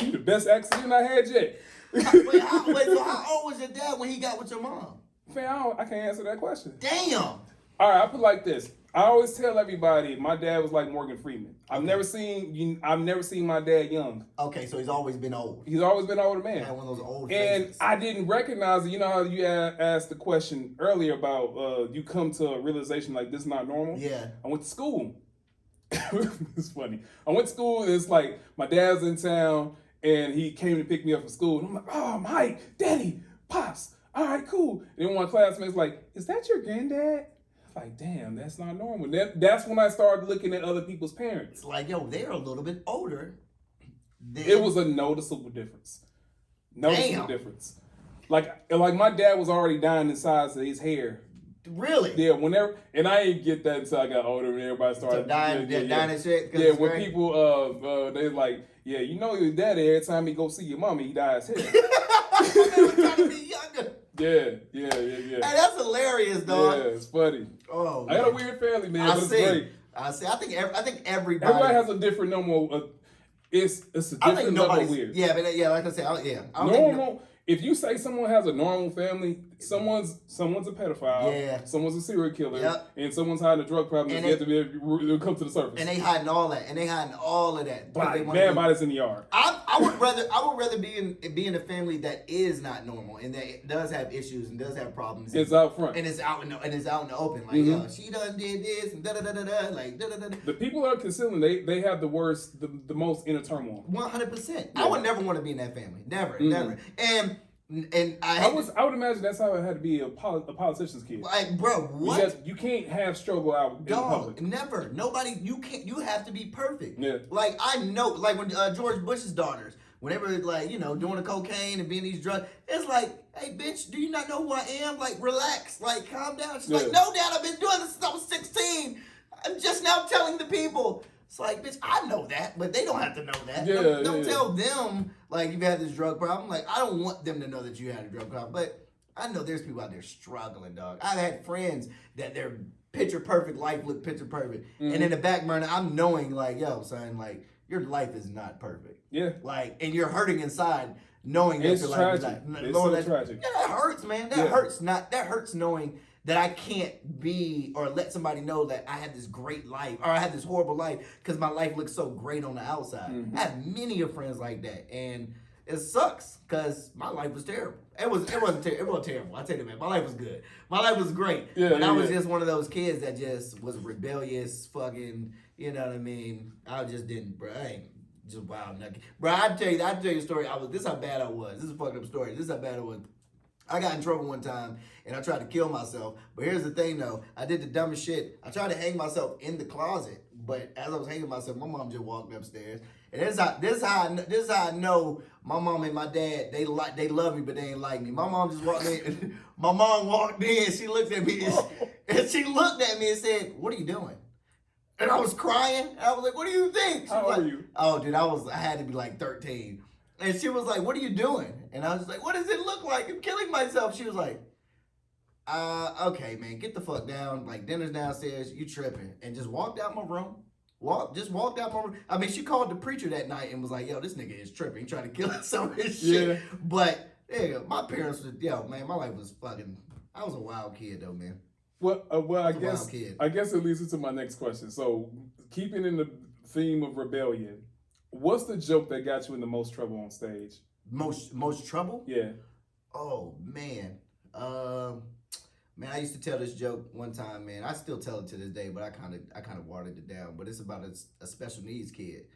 You the best accident I had yet. Wait, so how old was your dad when he got with your mom? Man, I can't answer that question. Damn. All right, I put it like this. I always tell everybody my dad was like Morgan Freeman. I've never seen my dad young. Okay, so he's always been old. He's always been an older man. Had one of those old and faces. I didn't recognize it. You know how you asked the question earlier about you come to a realization like this is not normal? Yeah. I went to school. It's funny. I went to school and it's like my dad's in town and he came to pick me up from school. And I'm like, oh, Mike, Daddy, Pops. All right, cool. And then one classmate's like, is that your granddad? Like, damn, that's not normal. That's when I started looking at other people's parents. It's like, yo, they're a little bit older. It was a noticeable difference. Difference. Like my dad was already dying in size of his hair. Really? Yeah, whenever, and I didn't get that until I got older and everybody started dying and shit. Yeah, when great. People they like, yeah, you know your daddy every time he go see your mommy, he dyes hair. They were trying to be younger. Yeah. Hey, that's hilarious, dog. Yeah, it's funny. Oh, I got a weird family, man. But it's great. I think everybody has a different normal. It's a different level of weird. Yeah, but like I said, normal. If you say someone has a normal family, someone's a pedophile, someone's a serial killer, and someone's hiding a drug problem, and they'll come to the surface. And they hiding all that, Bad bodies in the yard. I would rather be in a family that is not normal and that does have issues and does have problems. It's out front and it's out in the open. Like, yo, she done did this and da da da da da. Like da da da. The people that are concealing, they have the worst, the most inner turmoil. 100%. I would never want to be in that family. Never. And I would imagine that's how it had to be a politician's kid. Like, bro, what? You can't have struggle out in public. Never. Nobody. You can't. You have to be perfect. Yeah. Like I know. Like when George Bush's daughters, whenever like doing the cocaine and being these drugs, it's like, hey, bitch, do you not know who I am? Like, relax. Like, calm down. She's like, no, Dad, I've been doing this since I was 16. I'm just now telling the people. It's like, bitch, I know that, but they don't have to know that. Don't tell them, like, you've had this drug problem. Like, I don't want them to know that you had a drug problem. But I know there's people out there struggling, dog. I've had friends that their picture perfect life look picture perfect. Mm-hmm. And in the back burner, I'm knowing, like, yo, son, like, your life is not perfect. Yeah. Like, and you're hurting inside knowing that your life is not. It's so tragic. Yeah, that hurts, man. That hurts knowing that I can't be or let somebody know that I had this great life or I had this horrible life because my life looks so great on the outside. Mm-hmm. I have many of friends like that, and it sucks because my life was terrible. It wasn't terrible. I tell you, man, my life was good. My life was great. But I was just one of those kids that just was rebellious, fucking. You know what I mean? I just didn't, bro. I ain't just wild nugget, bro. I tell you a story. This is how bad I was. This is a fucked up story. This is how bad I was. I got in trouble one time, and I tried to kill myself. But here's the thing, though. I did the dumbest shit. I tried to hang myself in the closet, but as I was hanging myself, my mom just walked upstairs. And this is how I know my mom and my dad, they love me, but they ain't like me. My mom just walked in. My mom walked in. She looked at me, and she looked at me and said, "What are you doing?" And I was crying. I was like, "What do you think?" How old are you? Oh, dude, I had to be like 13. And she was like, "What are you doing?" And I was just like, "What does it look like? I'm killing myself." She was like, okay, man, get the fuck down. Like, dinner's downstairs. You tripping. And just walked out my room. Walked out my room. I mean, she called the preacher that night and was like, "Yo, this nigga is tripping. He trying to kill some of his shit." Yeah. But, yeah, my parents were, man, my life was fucking, I was a wild kid, though, man. Well, I guess it leads into my next question. So, keeping in the theme of rebellion, what's the joke that got you in the most trouble on stage? Most trouble? Yeah. Oh, man. Man, I used to tell this joke one time, man. I still tell it to this day, but I kind of watered it down. But it's about a special needs kid.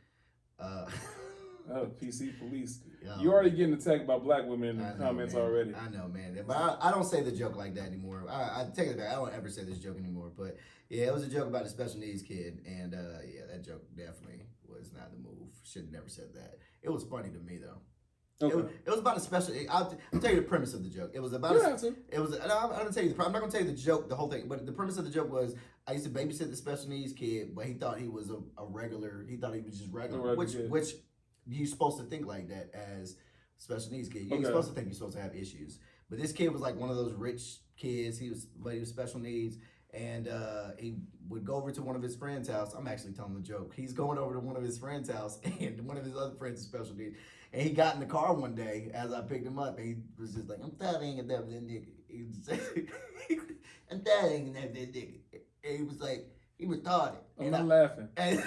PC police. You already getting attacked by black women in the comments already. I know, man. But I don't say the joke like that anymore. I take it back. I don't ever say this joke anymore. But yeah, it was a joke about a special needs kid, and yeah, that joke definitely was not the move. Should have never said that. It was funny to me though. Okay. It was about a special. I'll tell you the premise of the joke. It was about. It was. I'm gonna tell you. I'm not gonna tell you the joke, the whole thing. But the premise of the joke was, I used to babysit the special needs kid, but he thought he was a regular. He thought he was just regular, which you're supposed to think like that as special needs kid. You're supposed to think you're supposed to have issues. But this kid was like one of those rich kids. He was special needs. And he would go over to one of his friends' house. I'm actually telling the joke. He's going over to one of his friends' house, and one of his other friends is special needs. And he got in the car one day as I picked him up, and he was just like, I'm tired of hanging out with that nigga. He was I'm tired of hanging out with that nigga. And he was like, he retarded. I'm not laughing. And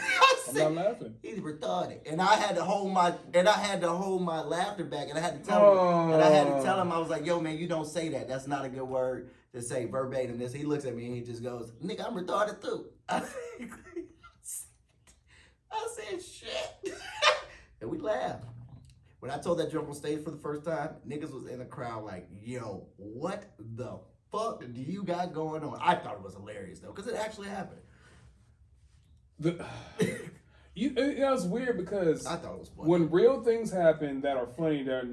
I'm not laughing. He's retarded. And I had to hold my laughter back, and I had to tell him, I was like, yo man, you don't say that. That's not a good word to say verbatim. This. He looks at me and he just goes, nigga, I'm retarded too. I said shit. And we laughed. When I told that joke on stage for the first time, niggas was in the crowd like, yo, what the fuck do you got going on? I thought it was hilarious though, because it actually happened. It's weird because I thought it was funny. When real things happen that are funny, that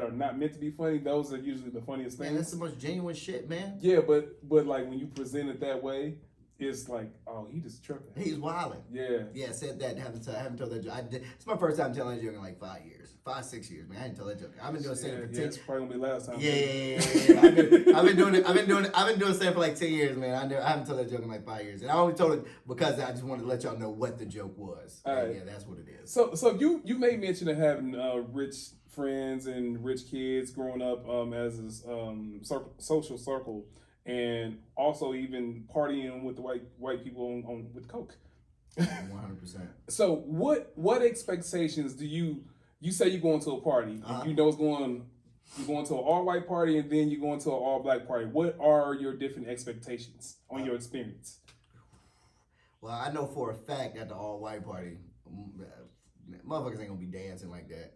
are not meant to be funny, those are usually the funniest things. Man, that's the most genuine shit, man. Yeah, but like when you present it that way, it's like, oh, he just tripping. He's wilding. Yeah. Yeah, said that. Haven't told that joke. It's my first time telling that joke in like 5 years. 6 years, man. I didn't tell that joke. I've been doing stand for 10. It's probably gonna be last time. Yeah. I've been doing stand for like 10 years, man. I haven't told that joke in like 5 years. And I only told it because I just wanted to let y'all know what the joke was. Right. Yeah, that's what it is. So you made mention of having rich friends and rich kids growing up as a social circle, and also even partying with the white people with coke. 100%. So what expectations do you say you go into a party and you know you're going to an all white party and then you're going to an all black party? What are your different expectations on your experience? Well, I know for a fact at the all white party, motherfuckers ain't gonna be dancing like that.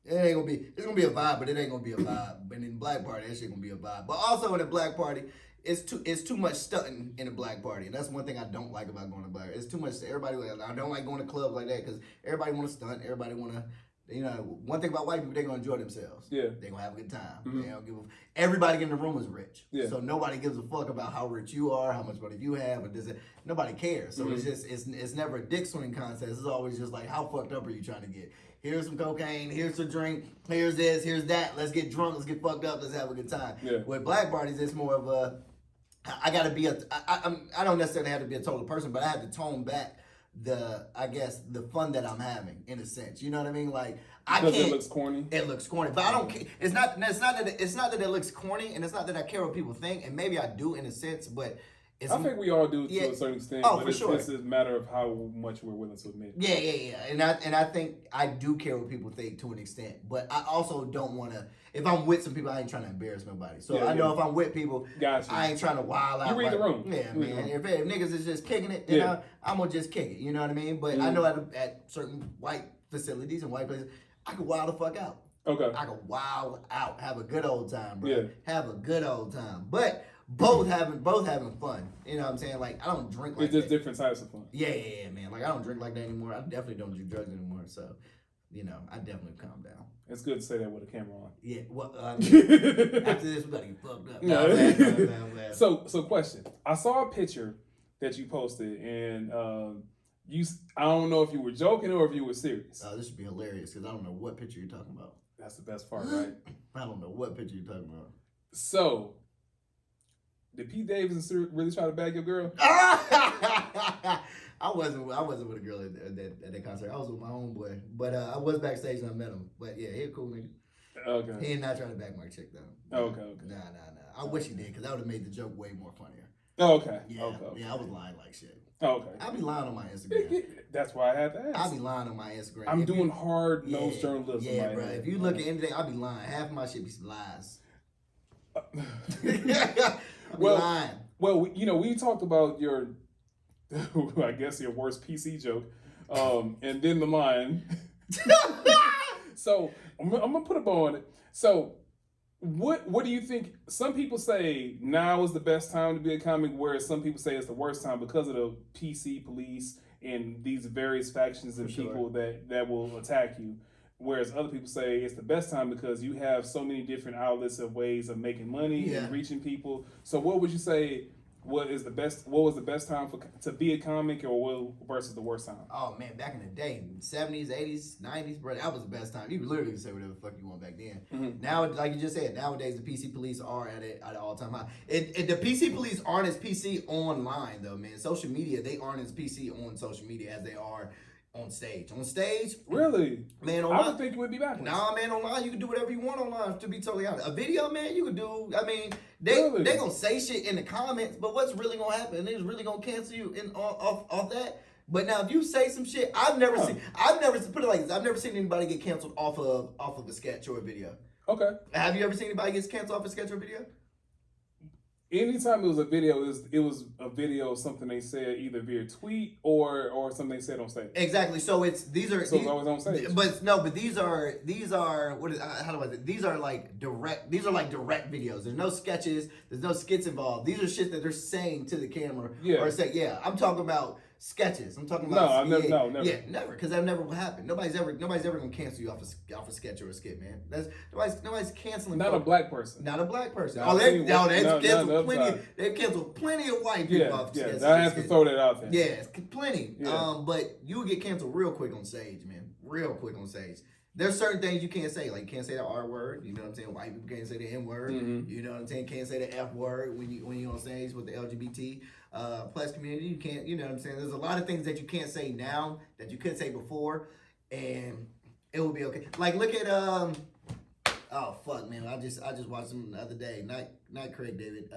It's gonna be a vibe, but it ain't gonna be a vibe. But in the black party, that shit gonna be a vibe. But also in the black party, it's too much stunting in a black party. And that's one thing I don't like about going to black. It's too much. Everybody, I don't like going to clubs like that because everybody want to stunt. Everybody want to, one thing about white people, they're going to enjoy themselves. Yeah. They're going to have a good time. Mm-hmm. They don't give everybody in the room is rich. Yeah. So nobody gives a fuck about how rich you are, how much money you have, or does it. Nobody cares. So it's never a dick swing contest. It's always just like, how fucked up are you trying to get? Here's some cocaine, here's a drink, here's this, here's that. Let's get drunk, let's get fucked up, let's have a good time. Yeah. With black parties, it's more of a, I don't necessarily have to be a total person, but I have to tone back the fun that I'm having in a sense. You know what I mean? Like it looks corny. It looks corny, but I don't care. It's not that it looks corny, and it's not that I care what people think, and maybe I do in a sense, but I think we all do to a certain extent. Oh, but for sure. It's a matter of how much we're willing to admit. Yeah. And I think I do care what people think to an extent, but I also don't want to. If I'm with some people, I ain't trying to embarrass nobody. So I know if I'm with people, I ain't trying to wild out. You read the room. Yeah, man. If niggas is just kicking it, then I'm gonna just kick it. You know what I mean? But I know at certain white facilities and white places, I can wild the fuck out. Okay. I can wild out, have a good old time, bro. Yeah. Have a good old time, but. Both having fun. You know what I'm saying? Like, I don't drink like that. It's just different types of fun. Yeah, man. Like, I don't drink like that anymore. I definitely don't do drugs anymore. So, I definitely calm down. It's good to say that with a camera on. Yeah. Well, after this, we gotta get fucked up. No. So question. I saw a picture that you posted, and I don't know if you were joking or if you were serious. This should be hilarious because I don't know what picture you're talking about. That's the best part, right? I don't know what picture you're talking about. So, did Pete Davidson really try to bag your girl? I wasn't with a girl at that concert. I was with my homeboy, but I was backstage and I met him. But yeah, he a cool nigga. Okay. He did not try to bag my chick though. Okay. Nah. I wish he did because that would have made the joke way more funnier. Okay. Yeah, I was lying like shit. Okay. I be lying on my Instagram. That's why I had to ask. I be lying on my Instagram. I'm doing hard-nosed journalism. Yeah, bro. If you look at anything, I be lying. Half of my shit be some lies. Well, we talked about your, I guess your worst PC joke, and then the line. So I'm gonna put a bow on it. So, what do you think? Some people say now is the best time to be a comic, whereas some people say it's the worst time because of the PC police and these various factions and people that will attack you. Whereas other people say it's the best time because you have so many different outlets of ways of making money and reaching people. So, what would you say? What was the best time to be a comic, or versus the worst time? Oh man, back in the day, 70s, 80s, 90s, bro, that was the best time. You literally could say whatever the fuck you want back then. Mm-hmm. Now, like you just said, nowadays the PC police are at an all-time high. The PC police aren't as PC online though, man. Social media, they aren't as PC on social media as they are on stage. On stage, really, man. Online, I would think it would be backwards. Nah, man. Online, you can do whatever you want online. To be totally honest, a video, man, you can do. I mean, they gonna say shit in the comments, but what's really gonna happen? They're really gonna cancel you off that. But now, if you say some shit, I've never put it like this. I've never seen anybody get canceled off of a sketch or a video. Okay. Have you ever seen anybody get canceled off a sketch or a video? Anytime it was a video, it was a video of something they said either via tweet or something they said on stage. Exactly. So it's always on stage. But these are these are like direct videos. There's no sketches. There's no skits involved. These are shit that they're saying to the camera. Yeah. Or say, I'm talking about sketches. I'm talking about never. Yeah, never, because that never will happen. Nobody's ever gonna cancel you off a sketch or a skit, man. Nobody's canceling. Not a black person. Not a black person. They've canceled plenty of white people off sketches. I have to throw that out there. Yeah, plenty. Yeah. But you will get canceled real quick on stage, man. Real quick on stage. There's certain things you can't say, like you can't say the R word. You know what I'm saying? White people can't say the N word. Mm-hmm. You know what I'm saying? Can't say the F word when you on stage with the LGBT plus community. You can't. You know what I'm saying? There's a lot of things that you can't say now that you could say before, and it will be okay. Like look at oh fuck man, I just watched him the other day. Not Craig David.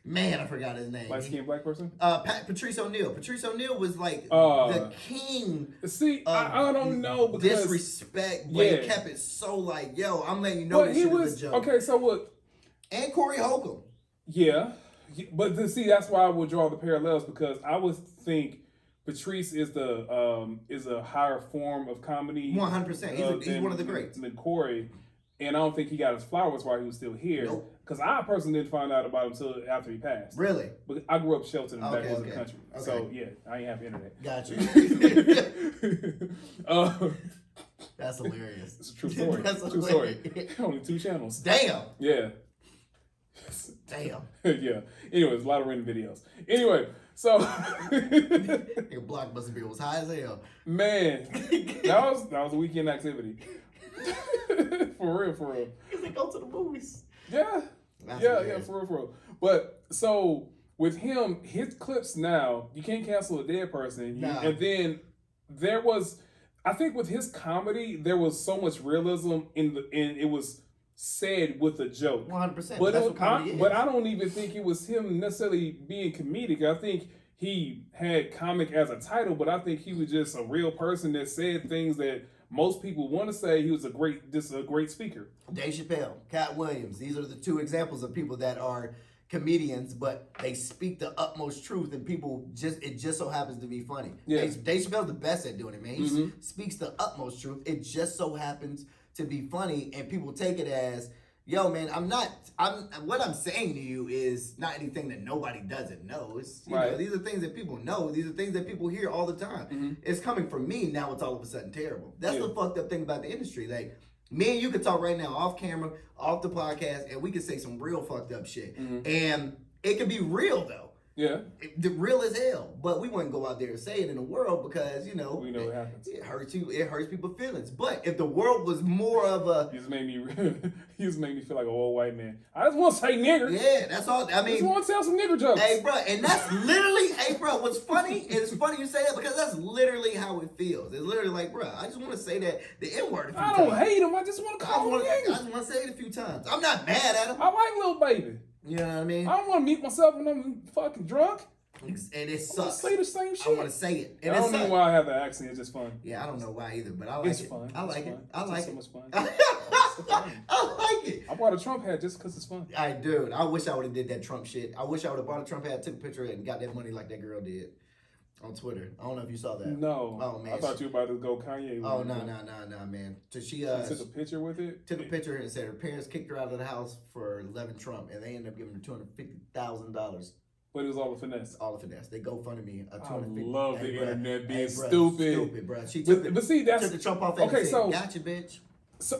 Man, I forgot his name. Light-skinned black person? Patrice O'Neal. Patrice O'Neal was like the king. See, I don't know because disrespect, but he kept it so like, yo, I'm letting you know this shit is a joke. Okay, so what? And Corey Holcomb. Yeah, but see, that's why I would draw the parallels because I would think Patrice is a higher form of comedy. 100%. He's one of the greats. Than Corey. And I don't think he got his flowers while he was still here. Because I personally didn't find out about him until after he passed. Really? But I grew up sheltered in the backwoods of the country. Okay. So, yeah, I ain't have internet. Gotcha. That's hilarious. It's a true story. True story. Only 2 channels. Damn. Yeah. Damn. Yeah. Anyways, a lot of random videos. Anyway, so your Blockbuster bill was high as hell. Man, that was a weekend activity. For real. Because they go to the movies. Yeah. Yeah, for real. But so with him, his clips now, you can't cancel a dead person. And then I think with his comedy, there was so much realism and it was said with a joke. 100%. But I don't even think it was him necessarily being comedic. I think he had comic as a title, but I think he was just a real person that said things that most people want to say. He was a great speaker. Dave Chappelle, Cat Williams. These are the 2 examples of people that are comedians, but they speak the utmost truth, and it just so happens to be funny. Yeah. Dave Chappelle's the best at doing it, man. He speaks the utmost truth. It just so happens to be funny, and people take it as, yo, man, what I'm saying to you is not anything that nobody doesn't know. It's, you know, these are things that people know. These are things that people hear all the time. Mm-hmm. It's coming from me, now it's all of a sudden terrible. That's the fucked up thing about the industry. Like, me and you could talk right now off camera, off the podcast, and we could say some real fucked up shit. Mm-hmm. And it could be real, though. Yeah. Real as hell. But we wouldn't go out there and say it in the world because, we know what happens. It hurts you. It hurts people's feelings. But if the world was more of a... You just made me feel like an old white man. I just want to say nigger. Yeah, that's all. I mean... I just want to tell some nigger jokes. Hey, bro, and that's literally... Hey, bro, what's funny, and it's funny you say that because that's literally how it feels. It's literally like, bro, I just want to say that the N-word a few times. I don't hate him. I just want to call him nigger. I just want to say it a few times. I'm not mad at him. I like Lil Baby. You know what I mean? I don't want to mute myself when I'm fucking drunk. And it sucks. I say the same shit. I want to say it. And I don't know why I have the accent. It's just fun. Yeah, I don't know why either, but I like it. It's fun. I like it. I like it. So much fun. I like it. I bought a Trump hat just because it's fun. Dude, I wish I would have did that Trump shit. I wish I would have bought a Trump hat, took a picture of it, and got that money like that girl did. On Twitter. I don't know if you saw that. No. Oh man. I thought you were about to go Kanye. Oh no, man. So she took a picture with it. Took a picture and said her parents kicked her out of the house for loving Trump, and they ended up giving her $250,000. But it was all a finesse. All a finesse. They GoFundMe a $250,000. I love the internet being bruh, stupid. Stupid, bro. She took but see, that's took the Trump off. Okay, and so said, gotcha, bitch. So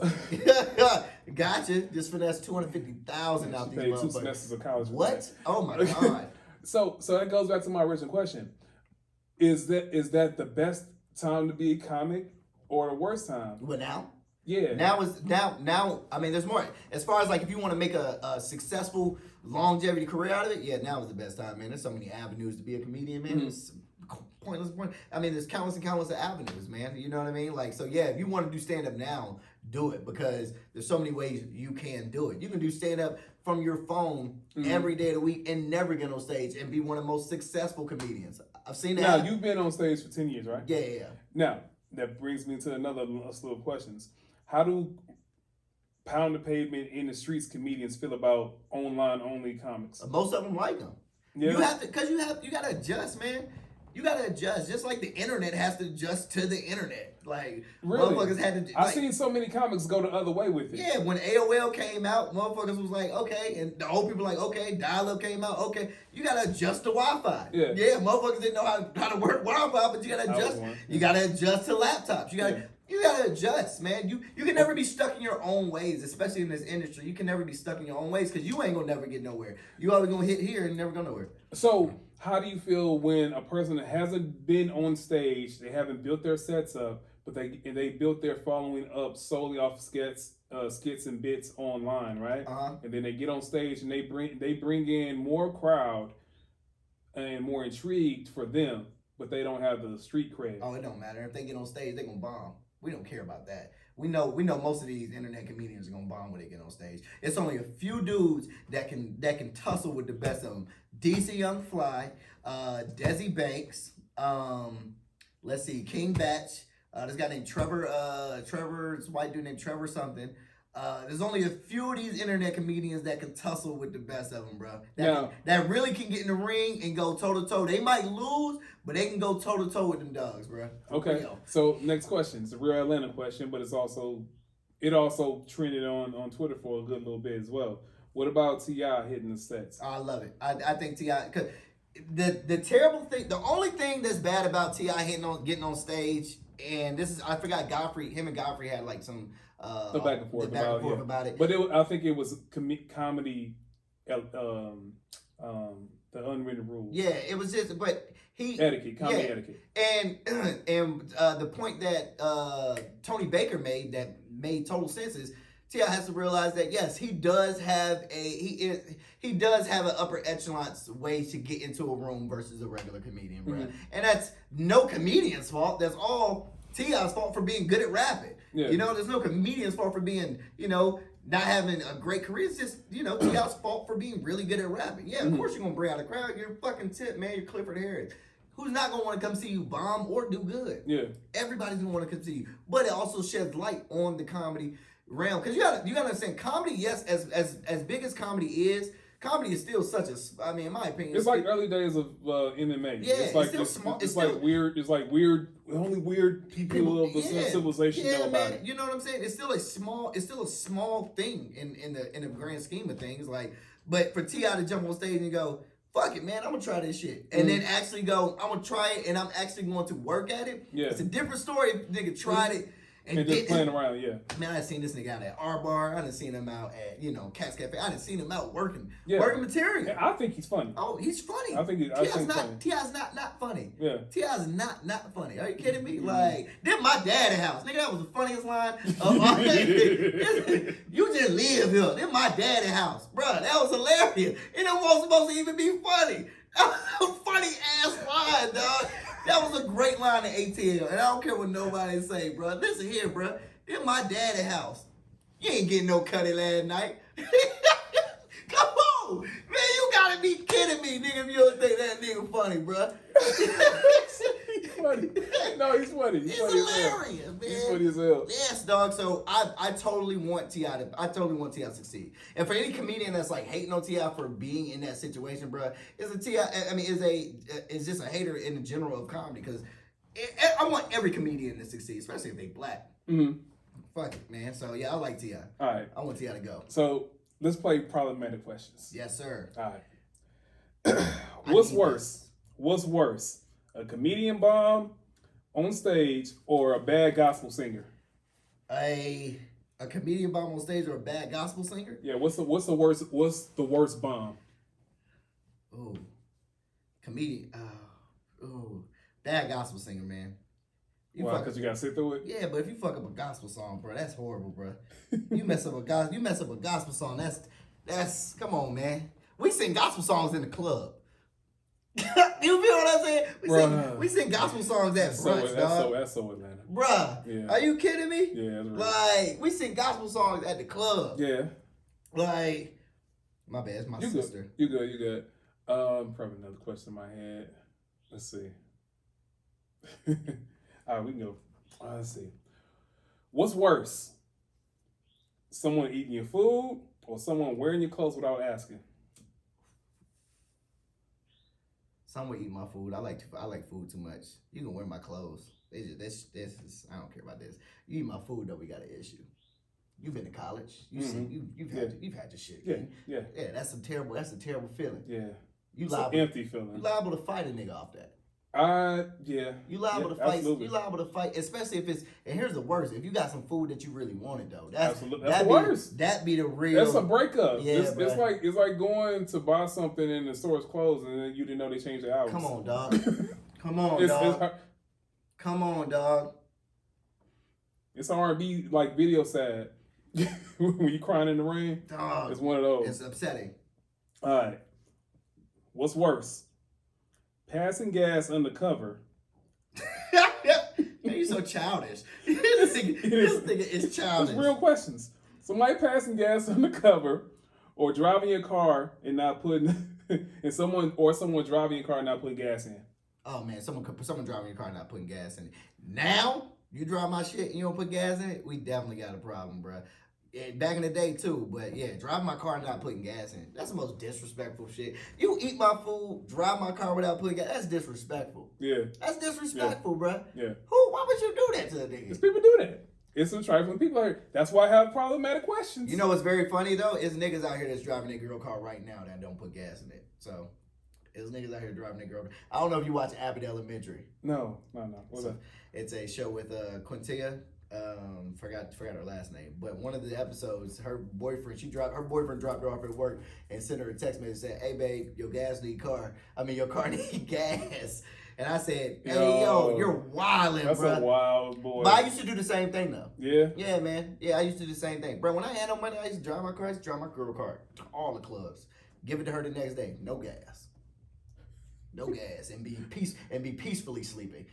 gotcha. Just finesse $250,000 out these motherfuckers. 2 semesters of college. What? Oh my god. So that goes back to my original question. Is that the best time to be a comic or the worst time? Well, now? Yeah. Now. I mean, there's more. As far as like if you want to make a successful longevity career out of it, yeah, now is the best time, man. There's so many avenues to be a comedian, man. It's pointless. I mean, there's countless and countless of avenues, man. You know what I mean? Like, so yeah, if you want to do stand up now, do it, because there's so many ways you can do it. You can do stand up from your phone every day of the week and never get on stage and be one of the most successful comedians. I've seen that. Now, you've been on stage for 10 years, right? Yeah. Now, that brings me to another slew of questions. How do pound the pavement in the streets comedians feel about online only comics? Most of them like them. Yeah. You have to, because you got to adjust, man. You got to adjust, just like the internet has to adjust to the internet. Like, really? Motherfuckers had to. I've seen so many comics go the other way with it. Yeah, when AOL came out, motherfuckers was like, okay, and the old people like, okay, dial-up came out, okay. You got to adjust to Wi-Fi. Yeah, motherfuckers didn't know how to work Wi-Fi, but you got to adjust. You got to adjust to laptops. You gotta adjust, man. You can never be stuck in your own ways, especially in this industry. You can never be stuck in your own ways because you ain't gonna never get nowhere. You always gonna hit here and never go nowhere. So how do you feel when a person that hasn't been on stage, they haven't built their sets up, but they built their following up solely off skits and bits online, right? And then they get on stage and they bring in more crowd and more intrigued for them, but they don't have the street cred. Oh, it don't matter. If they get on stage, they gonna bomb. We don't care about that. We know most of these internet comedians are gonna bomb when they get on stage. It's only a few dudes that can tussle with the best of them. DC Young Fly, Desi Banks, let's see, King Batch. This guy named Trevor, this white dude named Trevor something. There's only a few of these internet comedians that can tussle with the best of them, bro. That really can get in the ring and go toe to toe. They might lose, but they can go toe to toe with them dogs, bro. Okay. So next question. It's a real Atlanta question, but it also trended on Twitter for a good little bit as well. What about T.I. hitting the sets? I love it. I think T.I. because the terrible thing, the only thing that's bad about T.I. getting on stage, and this is, I forgot him and Godfrey had like some. The back and forth about it. But I think it was comedy, the unwritten rules. Yeah, it was just, but comedy etiquette. And the point that Tony Baker made that made total sense is T.I. has to realize that yes, he does have an upper echelon way to get into a room versus a regular comedian, bro. And that's no comedian's fault. That's all T.I.'s fault for being good at rapping. Yeah. You know, there's no comedian's fault for being, not having a great career. It's just, T.I.'s fault for being really good at rapping. Yeah, of course you're going to bring out a crowd. You're fucking Tip, man. You're Clifford Harris. Who's not going to want to come see you bomb or do good? Yeah. Everybody's going to want to come see you. But it also sheds light on the comedy realm. Because you got to understand, comedy, yes, as big as comedy is still such a, in my opinion. It's like early days of MMA. Yeah, it's like still small. It's like weird. Only weird people of the civilization know about it. You know what I'm saying? It's still a small thing in the grand scheme of things. Like, but for T.I. to jump on stage and go, fuck it, man, I'm gonna try this shit, and then actually go, I'm gonna try it, and I'm actually going to work at it. Yeah, it's a different story if nigga tried it. And just playing around, yeah. Man, I done seen this nigga out at R Bar. I done seen him out at, Cat's Cafe. I done seen him out working material. Yeah, I think he's funny. Oh, he's funny. I think he's funny. T.I.'s not funny. Yeah. T.I.'s not funny. Are you kidding me? Like, this my daddy house. Nigga, that was the funniest line. You just live here. This my daddy house. Bruh, that was hilarious. It wasn't supposed to even be funny. That was a funny ass line, dog. That was a great line in ATL, and I don't care what nobody say, bro. Listen here, bro. This my daddy house. You ain't getting no cutty last night. Come on, man. You gotta be kidding me, nigga. If you don't think that nigga funny, bro. funny. No, he's funny. He's funny hilarious, man. He's funny as hell. Yes, dog. So I totally want T.I. to succeed. And for any comedian that's like hating on T.I. for being in that situation, bro, is just a hater in the general of comedy. Because I want every comedian to succeed, especially if they black. Mm-hmm. Fuck it, man. So yeah, I like T.I. All right. I want T.I. to go. So let's play problematic questions. Yes, sir. All right. What's worse? What's worse? A comedian bomb on stage or a bad gospel singer? A comedian bomb on stage or a bad gospel singer? Yeah. What's the worst bomb? Ooh, comedian. Ooh, bad gospel singer, man. Why? Because you gotta sit through it. Yeah, but if you fuck up a gospel song, bro, that's horrible, bro. You mess up a gospel song. That's come on, man. We sing gospel songs in the club. You feel what I'm saying? We sing gospel songs at brunch, dog. That's so Atlanta. Bruh, yeah. Are you kidding me? Yeah, that's right. Like, we sing gospel songs at the club. Yeah. Like, my bad, it's my sister. You good. Probably another question in my head. Let's see. All right, we can go. Let's see. What's worse? Someone eating your food or someone wearing your clothes without asking? Someone eat my food. I like food too much. You can wear my clothes. This is, I don't care about this. You eat my food though, we got an issue. You've been to college. You've had your shit. Yeah. That's a terrible feeling. Yeah. It's an empty feeling. You liable to fight a nigga off that. Yeah. You liable to fight. Absolutely. You liable to fight, especially if it's. And here's the worst: if you got some food that you really wanted, though, that's the worst. That be the real. That's a breakup. Yeah, it's like going to buy something and the store's closed and then you didn't know they changed the hours. Come on, dog. Come on, dog. Come on, dog. It's R&B like video sad. When you crying in the rain, dog. It's one of those. It's upsetting. All right. What's worse? Passing gas undercover. Man, you so childish. This nigga is childish. It's real questions. Somebody passing gas undercover, or driving your car and not putting, and someone driving your car and not putting gas in. Oh man, someone driving your car and not putting gas in it. Now you drive my shit and you don't put gas in it. We definitely got a problem, bro. Back in the day too, but yeah, driving my car and not putting gas in it. That's the most disrespectful shit. You eat my food, drive my car without putting gas. That's disrespectful. Yeah. That's disrespectful, bro. Yeah. Why would you do that to a nigga? Because people do that. It's some trifling people out here. That's why I have problematic questions. You know what's very funny though? Is niggas out here that's driving their girl car right now that don't put gas in it. So, there's niggas out here driving their girl. I don't know if you watch Abbott Elementary. No. What's that? It's a show with Quintia. Forgot her last name, but one of the episodes, her boyfriend dropped her off at work and sent her a text message saying, "Hey babe, your car need gas." And I said, "Hey yo, you're wildin', bro." That's a wild boy. But I used to do the same thing though. Yeah. Yeah, man. Yeah, I used to do the same thing, bro. When I had no money, I used to drive my car. I used to drive my girl car to all the clubs. Give it to her the next day, no gas, and be peacefully sleeping.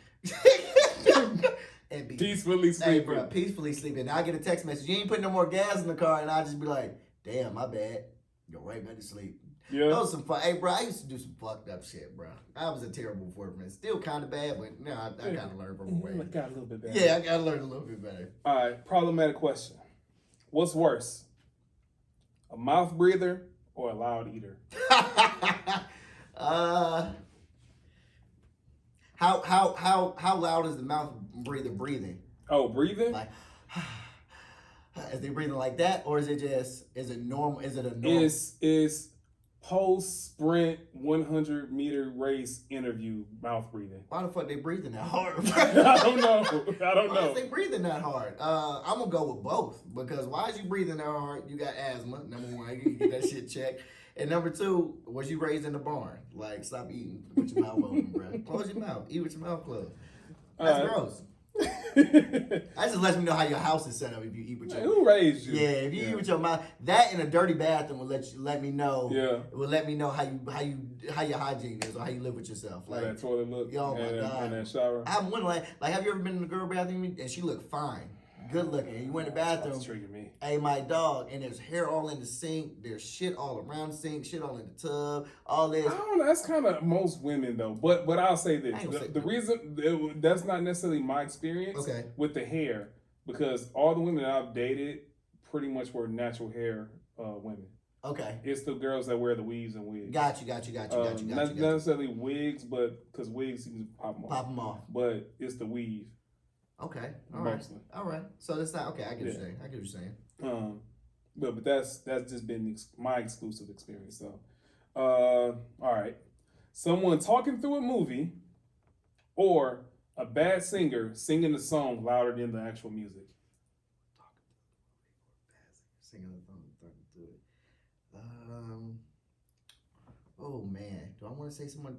And be peacefully sleeping. Hey, bro, peacefully sleeping. Now I get a text message. You ain't putting no more gas in the car, and I just be like, "Damn, my bad." Go right back to sleep. Yeah. That was some fun. Hey, bro, I used to do some fucked up shit, bro. I was a terrible boyfriend. Still kind of bad, but I kind of learned from my way. Got a little bit better. Yeah, I got to learn a little bit better. All right, problematic question. What's worse, a mouth breather or a loud eater? How loud is the mouth breather breathing? Oh, breathing? Like, is they breathing like that, or is it normal? Is it a normal? It's post sprint 100-meter race interview mouth breathing. Why the fuck they breathing that hard? I don't know. Why is they breathing that hard? I'm gonna go with both, because why is you breathing that hard? You got asthma. Number one, you get that shit checked. And number two, was you raised in the barn? Like, stop eating with your mouth open, bro. Close your mouth. Eat with your mouth closed. That's gross. That just lets me know how your house is set up if you eat with your. Who raised you? Yeah, if you eat with your mouth, that in a dirty bathroom will let me know. Yeah, it will let me know how your hygiene is or how you live with yourself. Like that toilet look. Oh my god. And that shower. I'm wondering, like, have you ever been in a girl bathroom and she looked fine, good looking. And you in the bathroom. Trigger me. Hey, my dog, and there's hair all in the sink. There's shit all around the sink. Shit all in the tub. All this. I don't know. That's kind of most women though. But I'll say this: the reason that's not necessarily my experience with the hair, because all the women that I've dated pretty much were natural hair women. Okay. It's the girls that wear the weaves and wigs. Got you. Not necessarily wigs, but because wigs you can pop them off. But it's the weave. Okay. Mostly. All right. So that's not okay. I get what you're saying. But that's just been my exclusive experience. So, all right. Someone talking through a movie, or a bad singer singing the song louder than the actual music. Singing the song talking through it. Oh man, do I want to say someone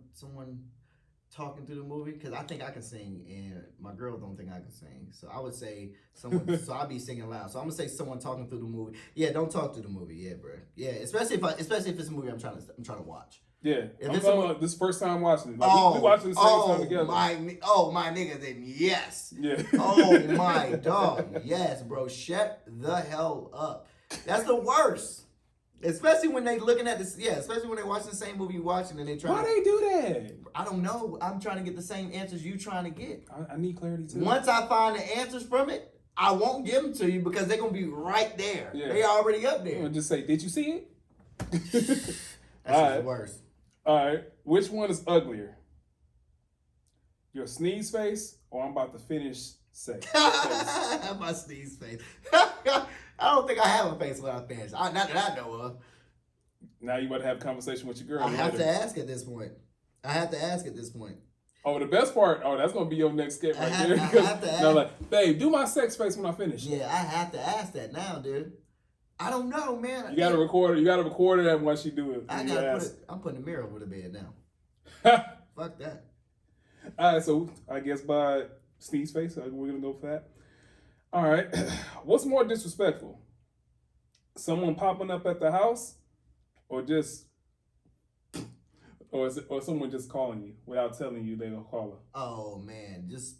talking through the movie? Because I think I can sing, and my girl don't think I can sing. So I would say someone. So I'll be singing loud. So I'm gonna say someone talking through the movie. Yeah, don't talk through the movie. Yeah, bro. Yeah, especially if it's a movie I'm trying to watch. Yeah, I'm talking about this first time watching it. Like, we watching the same time together. My nigga, then yes. Yeah. Oh my dog, yes, bro. Shut the hell up. That's the worst. Especially when they looking at this, especially when they watching the same movie you watching and they trying. Why they do that? I don't know. I'm trying to get the same answers you trying to get. I need clarity too. Once I find the answers from it, I won't give them to you because they're gonna be right there. Yeah. They already up there. I'm gonna just say, did you see it? That's worse. All right. Which one is uglier? Your sneeze face, or I'm about to finish sex? My sneeze face. I don't think I have a face when I finish. Not that I know of. Now you about to have a conversation with your girl. I have to ask at this point. Oh, the best part. Oh, that's gonna be your next skit right there. I have to ask. No, like, babe, do my sex face when I finish. Yeah, I have to ask that now, dude. I don't know, man. You gotta record it. You gotta record it while she do it. I'm putting a mirror over the bed now. Fuck that. All right, so I guess by sneeze face, we're gonna go for that. All right, what's more disrespectful? Someone popping up at the house, or someone just calling you without telling you they're gonna call her? Oh man, just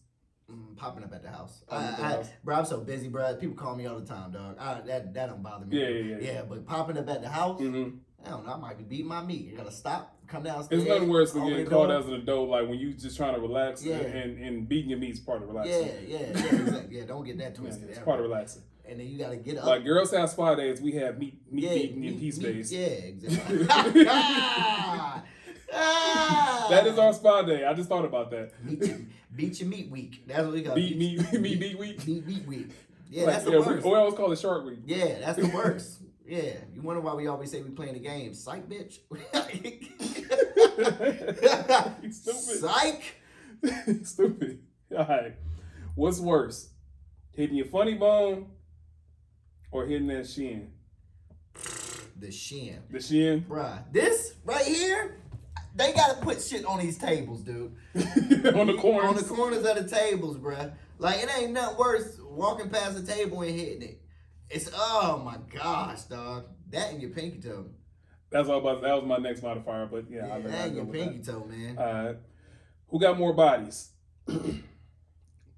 popping up at the house. Bro, I'm so busy, bro. People call me all the time, dog. That don't bother me. Yeah. But popping up at the house, I don't know. I might be beating my meat. You gotta stop, come downstairs. It's nothing worse than getting called as an adult, like when you just trying to relax, and beating your meat's part of relaxing. Yeah, exactly. Yeah, don't get that twisted. It's part of relaxing. And then you gotta get up. Like girls have spa days, we have meat beating in peace days. Yeah, exactly. That is our spa day. I just thought about that. Beat your meat week. That's what we got. Beat week. Meat week. Yeah, like, that's the worst. We always call it Shark Week. Yeah, that's the worst. Yeah, you wonder why we always say we playing the game. Psych, bitch. Stupid. Psych. Stupid. All right. What's worse, hitting your funny bone or hitting that shin? The shin. The shin? Bruh, this right here, they gotta put shit on these tables, dude. On the corners? On the corners of the tables, bruh. Like, it ain't nothing worse walking past the table and hitting it. It's, oh my gosh, dog. That and your pinky toe. That was my next modifier, but yeah. That and your pinky toe, man. All right. Who got more bodies?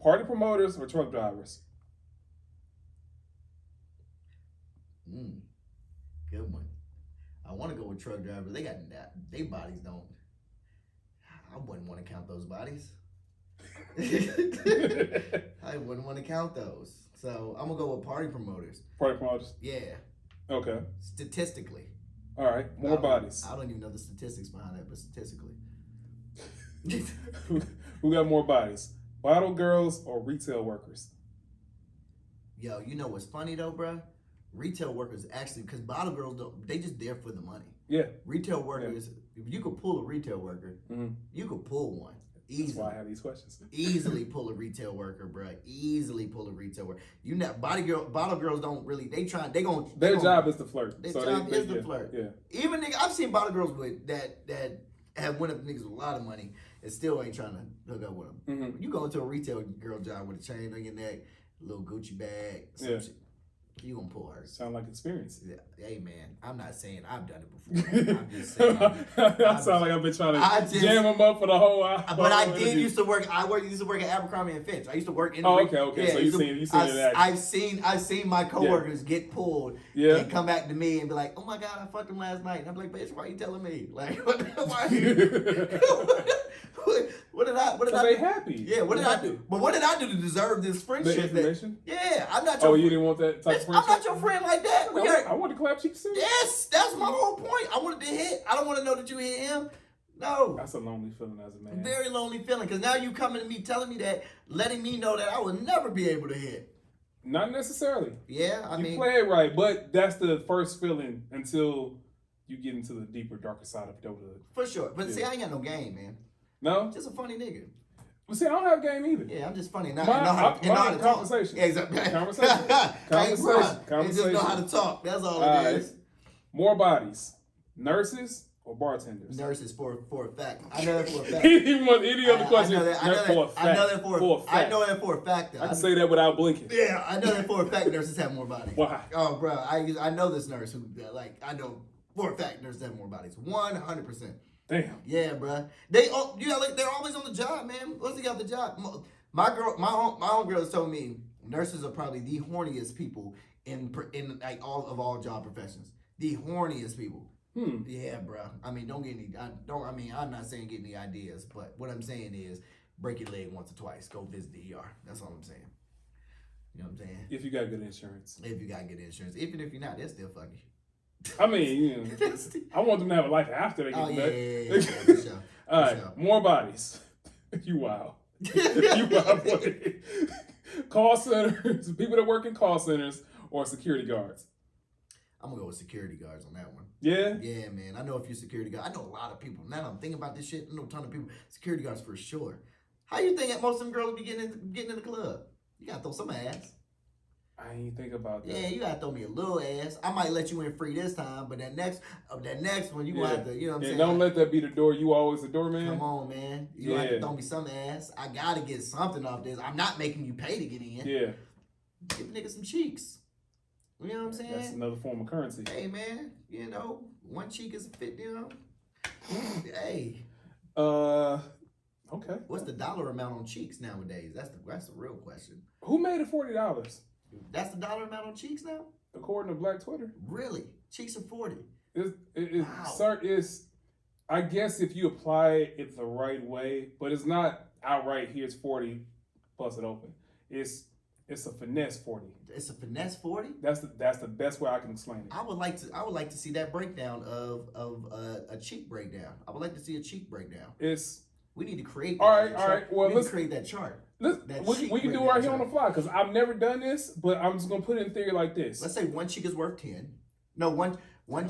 Party promoters or truck drivers? Good one. I want to go with truck drivers. They got that. They bodies don't. I wouldn't want to count those bodies. I wouldn't want to count those. So I'm gonna go with party promoters. Party promoters? Yeah. Okay. Statistically. All right. More bodies. I don't even know the statistics behind that, but statistically. Who got more bodies? Bottle girls or retail workers? Yo, you know what's funny though, bruh? Retail workers actually, because bottle girls they just there for the money. Yeah. Retail workers, if you could pull a retail worker, you could pull one. Easily. That's why I have these questions. Easily pull a retail worker, bro. Easily pull a retail worker. You know, bottle girls don't really. Their job is to flirt. Their job is to flirt. Yeah. Even I've seen bottle girls with that have went up niggas with a lot of money and still ain't trying to hook up with them. Mm-hmm. You go into a retail girl job with a chain on your neck, a little Gucci bag, some shit. You gonna pull her. Sound like experience. Yeah. Hey man, I'm not saying I've done it before. I'm just saying. I sound like I've been trying to jam them up for the whole hour. But I did used to work. Used to work at Abercrombie and Fitch. I used to work in. Okay. Yeah, So you seen it. I've seen my coworkers get pulled and come back to me and be like, "Oh my god, I fucked him last night." And I'm like, "Bitch, why are you telling me? Like, why are you?" What did I do? They happy. Yeah, what did I do? But what did I do to deserve this friendship? The information? I'm not your you didn't want that type of friendship? I'm not your friend like that. I want to clap cheeks too. Yes, that's my whole point. I wanted to hit. I don't want to know that you hit him. No. That's a lonely feeling as a man. Very lonely feeling, because now you coming to me telling me that, letting me know that I will never be able to hit. Not necessarily. Yeah, I mean. You play it right, but that's the first feeling until you get into the deeper, darker side of adulthood. For sure. But see, I ain't got no game, man. No? Just a funny nigga. Well, see, I don't have game either. Yeah, I'm just funny. Conversation. Yeah, exactly. Conversation. Just know how to talk. That's all it is. More bodies. Nurses or bartenders? Nurses for a fact. I know that for a fact. Any other question? I know that for a fact. Though. I can say that without blinking. Yeah, I know that for a fact nurses have more bodies. Why? Oh, bro, I know this nurse who, I know for a fact nurses have more bodies. 100%. Damn. Yeah, bro. They're always on the job, man. Once they got the job, my homegirl has told me nurses are probably the horniest people in like all job professions. The horniest people. Yeah, bro. I mean, I'm not saying get any ideas, but what I'm saying is break your leg once or twice. Go visit the ER. That's all I'm saying. You know what I'm saying? If you got good insurance. If you got good insurance. Even if you're not, they'll still fuck you. I mean, I want them to have a life after they get back. Yeah, for sure. All right, more bodies. You wild. You wild boy. Call centers, people that work in call centers or security guards. I'm gonna go with security guards on that one. Yeah? Yeah, man. I know a few security guards. I know a lot of people. Now that I'm thinking about this shit, I know a ton of people. Security guards for sure. How you think that most of them girls be getting in the club? You gotta throw some ass. I ain't think about that. Yeah, you gotta throw me a little ass. I might let you in free this time, but that next one, you gonna have to, you know what I'm saying? Don't let that be the door. You always the doorman. Come on, man. You have to throw me some ass. I gotta get something off this. I'm not making you pay to get in. Yeah. Give niggas some cheeks. You know what I'm saying? That's another form of currency. Hey, man. You know, one cheek is a fit, you know? Hey. Okay. What's the dollar amount on cheeks nowadays? That's the real question. Who made it $40? That's the dollar amount on cheeks now? According to Black Twitter. Really? Cheeks are 40. Wow. I guess if you apply it the right way, but it's not outright here's 40, bust it open. It's a finesse 40. It's a finesse 40? That's the best way I can explain it. I would like to see that breakdown of a cheek breakdown. I would like to see a cheek breakdown. We need to create that. All right. Well, let's create that chart. We can do it right here on the fly because I've never done this, but I'm just gonna put it in theory like this. Let's say one cheek is worth 10. No, one.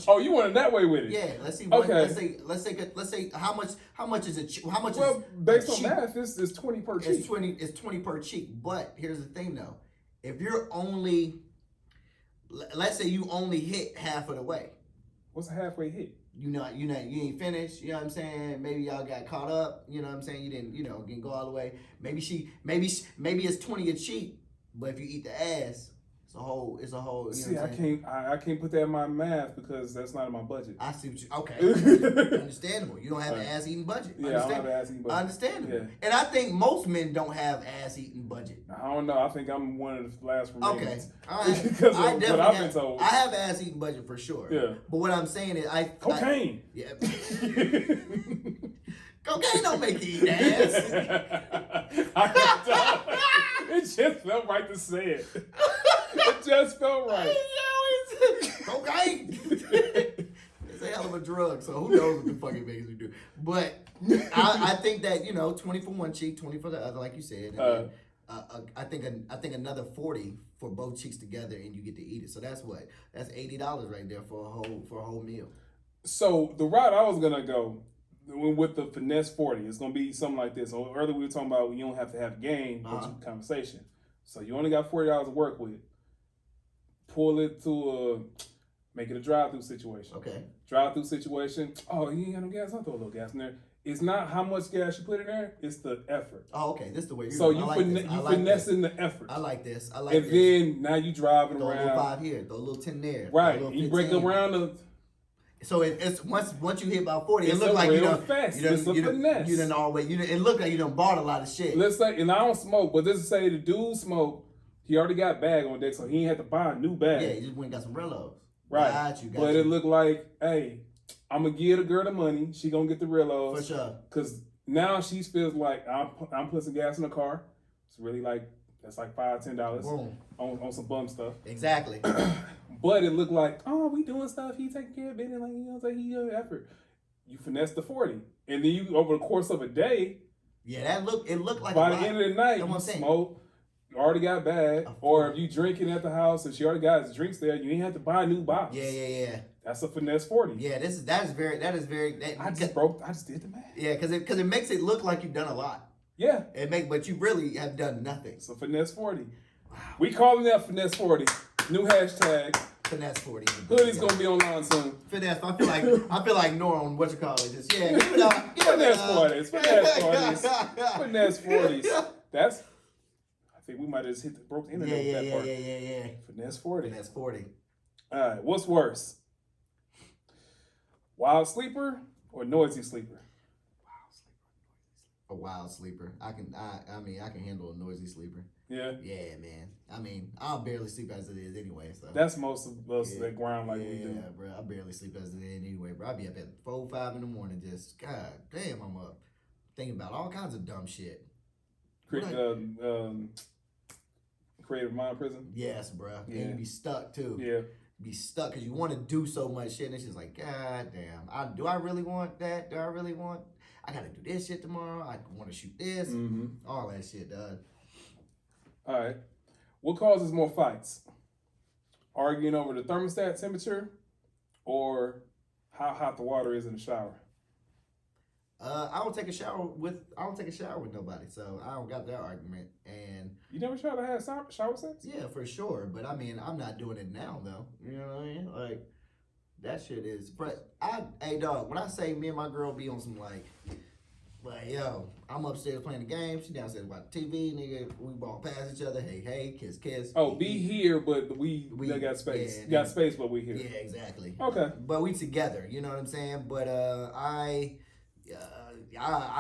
Oh, you want it that way with it? Yeah. Let's see. Okay. Let's say how much is it? How much? Well, based on math, it's 20 per cheek. It's 20 per cheek. But here's the thing, though. If you're only, let's say you only hit half of the way. What's a halfway hit? You ain't finished. You know what I'm saying? Maybe y'all got caught up. You know what I'm saying? You didn't go all the way. Maybe it's 20 a cheek, but if you eat the ass, it's a whole. See, I can't put that in my math because that's not in my budget. I see what you. Okay, understandable. You don't have an ass eating budget. Yeah, I don't have an ass eating budget. Understandable. Yeah. And I think most men don't have ass eating budget. I don't know. I think I'm one of the last remains. Okay, all right. Because of what I've been told. I have ass eating budget for sure. Yeah. But what I'm saying is, cocaine. Yeah. Cocaine don't make you eat ass. It just felt right to say it. It just felt right. Cocaine. It's a hell of a drug, so who knows what the fuck it makes me do. But I think that 20 for one cheek, 20 for the other, like you said. And I think another 40 for both cheeks together, and you get to eat it. So that's $80 right there for a whole meal. So the route I was gonna go with the finesse 40, it's gonna be something like this. So earlier we were talking about you don't have to have game, but you conversation. So you only got $40 to work with. Pull it to make it a drive-through situation. Okay. Drive-through situation. Oh, you ain't got no gas? I'll throw a little gas in there. it's not how much gas you put in there, it's the effort. Oh, okay. This is the way you're So doing. you finessing the effort. I like this. And then now you driving throw around. Throw a little 5 here, throw a little 10 there. Right. You break around the. So it's once you hit about 40, it it's look like you done fast. You done always it look like you done bought a lot of shit. Let's say, and I don't smoke, but this is say the dude smoke. He already got bag on deck, so he ain't had to buy a new bag. Yeah, he just went and got some Rillos. Right. Got you. But it looked like, hey, I'm gonna give the girl the money. She gonna get the Rillos for sure. Cause now she feels like I'm putting some gas in the car. It's really like that's like $5-10 on some bum stuff. Exactly. But it looked like, oh, we doing stuff. He taking care of business. Like, you know, he doing effort. You finesse the 40, and then you over the course of a day. Yeah, it looked like by the end of the night you smoke. You already got bag, or if you drinking at the house and she already got his drinks there, you ain't have to buy a new box. Yeah. That's a finesse 40. Yeah, that is very. I just did the math. Yeah, because it makes it look like you've done a lot. Yeah. But you really have done nothing. So finesse 40. Wow. We calling that finesse 40. New hashtag. Finesse 40. Hoodie's gonna be online soon. Finesse. I feel like Nora on what you call it. Just give it up. Finesse 40s. Finesse 40s. Finesse 40s. That's. I think we might have just broke the internet with that part. Yeah. Finesse 40. Finesse 40. All right. What's worse? Wild sleeper or noisy sleeper? A wild sleeper. I can handle a noisy sleeper. Yeah. Yeah, man. I mean, I'll barely sleep as it is anyway. So that's most of us that grind like we do. Yeah, bro. I barely sleep as it is anyway, bro. I be up at 4, 5 in the morning, just God damn, I'm up thinking about all kinds of dumb shit. Creative mind prison. Yes, bro. Yeah. And you be stuck too. Yeah. Be stuck because you want to do so much shit, and it's just like, God damn. Do I really want that? Do I really want? I gotta do this shit tomorrow. I want to shoot this. Mm-hmm. All that shit, dog. All right. What causes more fights? Arguing over the thermostat temperature or how hot the water is in the shower? I don't take a shower with nobody, so I don't got that argument. And you never tried to have shower sex? Yeah, for sure. But I mean, I'm not doing it now though. You know what I mean? Like that shit is. But hey dog, when I say me and my girl be on some like yo, I'm upstairs playing the game, she downstairs watching TV, nigga. We walk past each other, hey, kiss. Oh, be here, but we got space. Yeah, got space, but we here. Yeah, exactly. Okay. But we together, you know what I'm saying? But I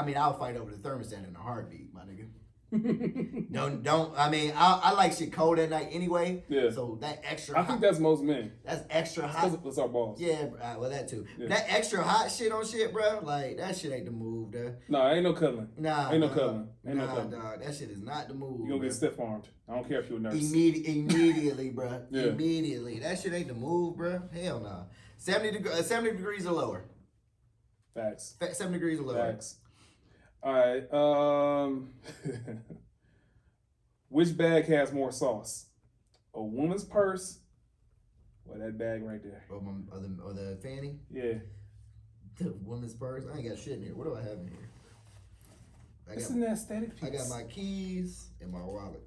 mean, I'll fight over the thermostat in a heartbeat, my nigga. don't. I mean, I like shit cold at night anyway. Yeah. So that extra. I think that's most men. That's extra hot. It's our balls. Yeah, well that too. Yeah. That extra hot shit on shit, bro. Like that shit ain't the move, dude. No, ain't no cuddling. Nah, ain't no cuddling. Dog. That shit is not the move. You gonna get stiff armed. I don't care if you're a nurse. Immediately, bro. Yeah. Immediately. That shit ain't the move, bro. Hell no. 70 degrees or lower. Facts. 7 degrees or lower. Facts. All right. Which bag has more sauce? A woman's purse or that bag right there? Or the fanny? Yeah. The woman's purse? I ain't got shit in here. What do I have in here? It's an aesthetic piece. I got my keys and my wallet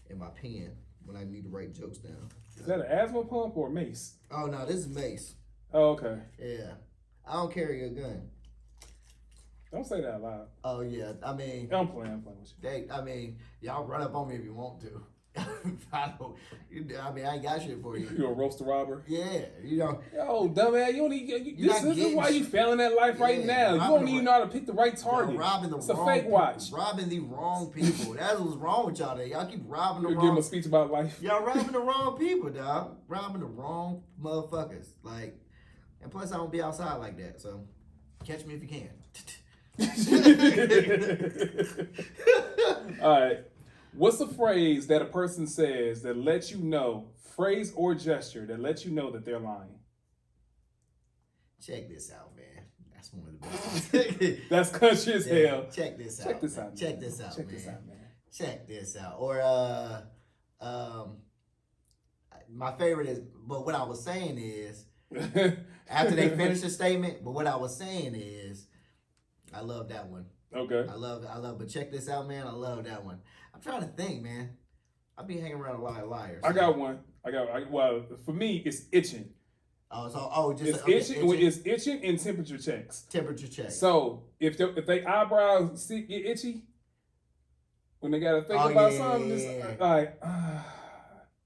and my pen when I need to write jokes down. Is that an asthma pump or mace? Oh, no, this is mace. Oh, okay. Yeah. I don't carry a gun. Don't say that out loud. Oh, yeah. I mean... I'm playing with you. Y'all run up on me if you want to. I mean, I ain't got shit for you. You a roaster robber? Yeah, you know. Yo, dumbass, this is why you failing at life right now. You don't even know how to pick the right target. It's a fake watch. Robbing the wrong people. That's what's wrong with y'all. Y'all keep robbing the wrong. Give them a speech about life. Y'all robbing the wrong people, dog. Robbing the wrong motherfuckers. Like, and plus I don't be outside like that. So, catch me if you can. All right. What's a phrase that a person says that lets you know, phrase or gesture that lets you know that they're lying? Check this out, man. That's one of the best. That's country as hell. Check this out. Check this out. Check this out, Check man. this out, man. Check this out. Or my favorite is, but what I was saying is, after they finish the statement, but what I was saying is, I love that one. Okay. I love, but check this out, man. I love that one. I'm trying to think, man. I be hanging around a lot of liars. I got one. Well, for me, it's itching. It's itching and temperature checks. Temperature checks. So if they eyebrows get itchy when they gotta think about something, just like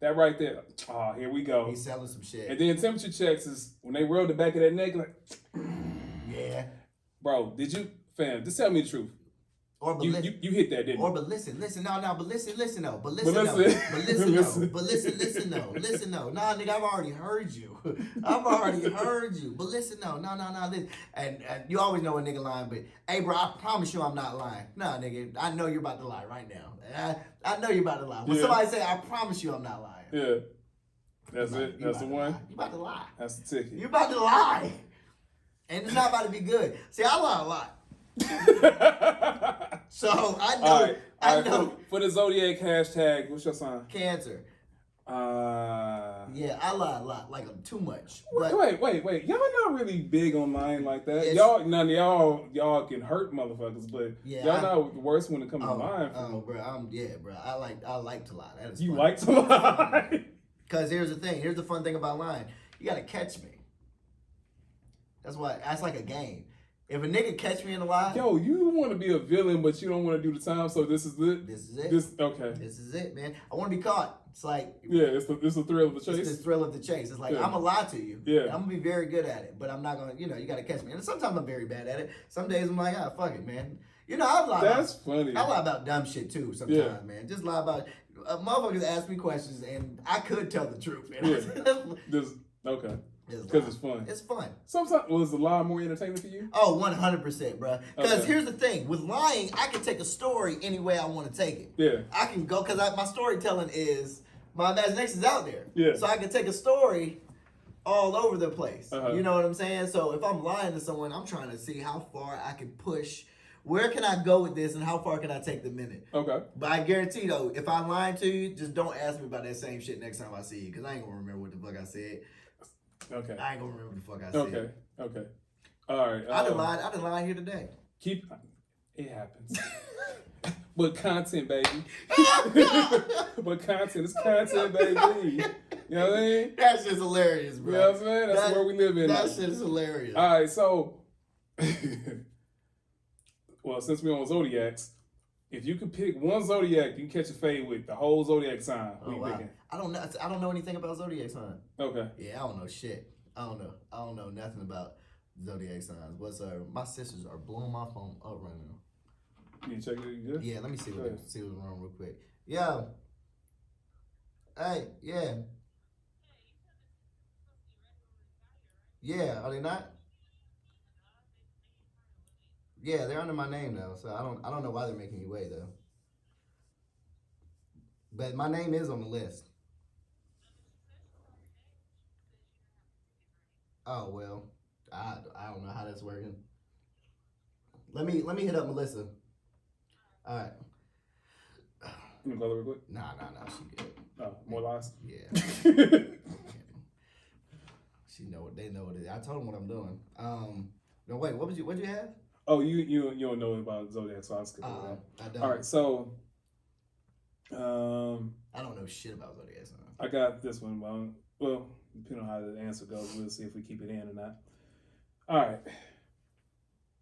that right there. Oh, here we go. He's selling some shit. And then temperature checks is when they roll the back of that neck, like, yeah. Bro, fam? Just tell me the truth. You hit that, didn't you? But listen though. Listen though. Nah, nigga, I've already heard you. But listen though. No. And you always know a nigga lying, but hey, bro, I promise you I'm not lying. Nah, nigga, I know you're about to lie right now. I know you're about to lie. When somebody say, I promise you I'm not lying. Yeah. That's it. That's the one. You about to lie. That's the ticket. You about to lie. And it's not about to be good. See, I lie a lot. So I know. I know. For the Zodiac hashtag, what's your sign? Cancer. Yeah, I lie a lot, like too much. But wait. Y'all not really big on lying like that. Y'all can hurt motherfuckers, but y'all not the worst when it comes to lying. Bro. I like to lie. That is you like to lie. Because here's the thing. Here's the fun thing about lying. You gotta catch me. That's like a game. If a nigga catch me in a lie, you want to be a villain, but you don't want to do the time. So this is it. This is it. Okay. This is it, man. I want to be caught. It's like it's the thrill of the chase. It's the thrill of the chase. It's like I'm gonna lie to you. Yeah. I'm gonna be very good at it, but I'm not gonna. You got to catch me. And sometimes I'm very bad at it. Some days I'm like, fuck it, man. I lie. That's funny. I lie about dumb shit too. Sometimes, man. Just lie about. Motherfuckers ask me questions, and I could tell the truth. Man. Yeah. Okay. Because it's fun. It's fun. Sometimes was a lie more entertaining for you? Oh, 100%, bro. Because here's the thing: with lying, I can take a story any way I want to take it. Yeah. I can go because my storytelling is my imagination's out there. Yeah. So I can take a story all over the place. Uh-huh. You know what I'm saying? So if I'm lying to someone, I'm trying to see how far I can push. Where can I go with this, and how far can I take the minute? Okay. But I guarantee though, if I'm lying to you, just don't ask me about that same shit next time I see you, because I ain't gonna remember what the fuck I said. Okay. I ain't gonna remember what the fuck I said. Okay. All right. I done lied here today. It happens. But content, baby. But content is content, baby. You know what I mean? That's just hilarious, bro. You know what I'm saying? That's where we live in. That's just hilarious. All right, so well, since we on Zodiacs, if you could pick one Zodiac you can catch a fade with, the whole Zodiac sign, what you picking? I don't know anything about Zodiac sign. Okay. Yeah, I don't know shit. I don't know nothing about Zodiac signs whatsoever. My sisters are blowing my phone up right now. You check it? You good? Yeah, let me see what's wrong real quick. Yeah. Hey, yeah. Yeah, are they not? Yeah, they're under my name though, so I don't know why they're making you wait though. But my name is on the list. Oh well, I don't know how that's working. Let me hit up Melissa. All right. You want to go real quick? Nah, she good. Oh, more lies? Yeah. They know what it is. I told them what I'm doing. No wait, what'd you have? Oh, you don't know about Zodiac, so I'll skip over that. I don't. All right, so I don't know shit about Zodiac. So. I got this one. Well, depending on how the answer goes, we'll see if we keep it in or not. All right.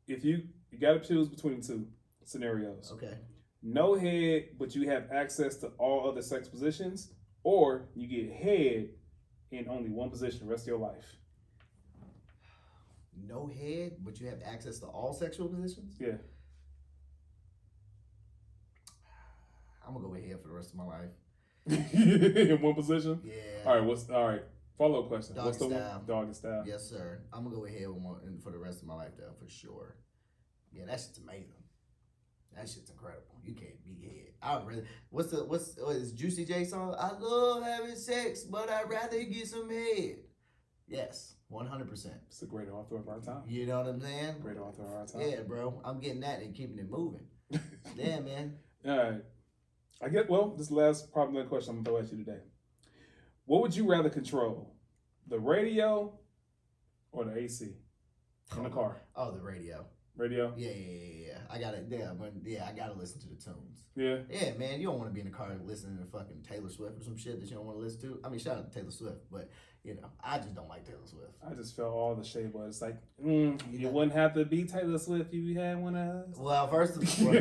If you got to choose between two scenarios. Okay. No head, but you have access to all other sex positions, or you get head in only one position the rest of your life. No head, but you have access to all sexual positions? Yeah. I'm gonna go with head for the rest of my life. In one position? Yeah. All right. Follow-up question. Doggy What's the style. one? Doggy style. Yes, sir. I'm gonna go with head with one for the rest of my life, though, for sure. Yeah, that shit's amazing. That shit's incredible. You can't beat head. What's Juicy J song? I love having sex, but I'd rather get some head. Yes, 100%. It's a great author of our time. You know what I'm saying? Great author of our time. Yeah, bro. I'm getting that and keeping it moving. Yeah, man. All right. This is the last problem question I'm going to throw at you today. What would you rather control? The radio or the AC in the car? Oh, the radio. Radio. Yeah. I gotta, I gotta listen to the tunes. Yeah. Yeah, man, you don't want to be in the car listening to fucking Taylor Swift or some shit that you don't want to listen to. I mean, shout out to Taylor Swift, but I just don't like Taylor Swift. I just felt all the shade, but it's like, you wouldn't have to be Taylor Swift if you had one of us. Well, first of all, I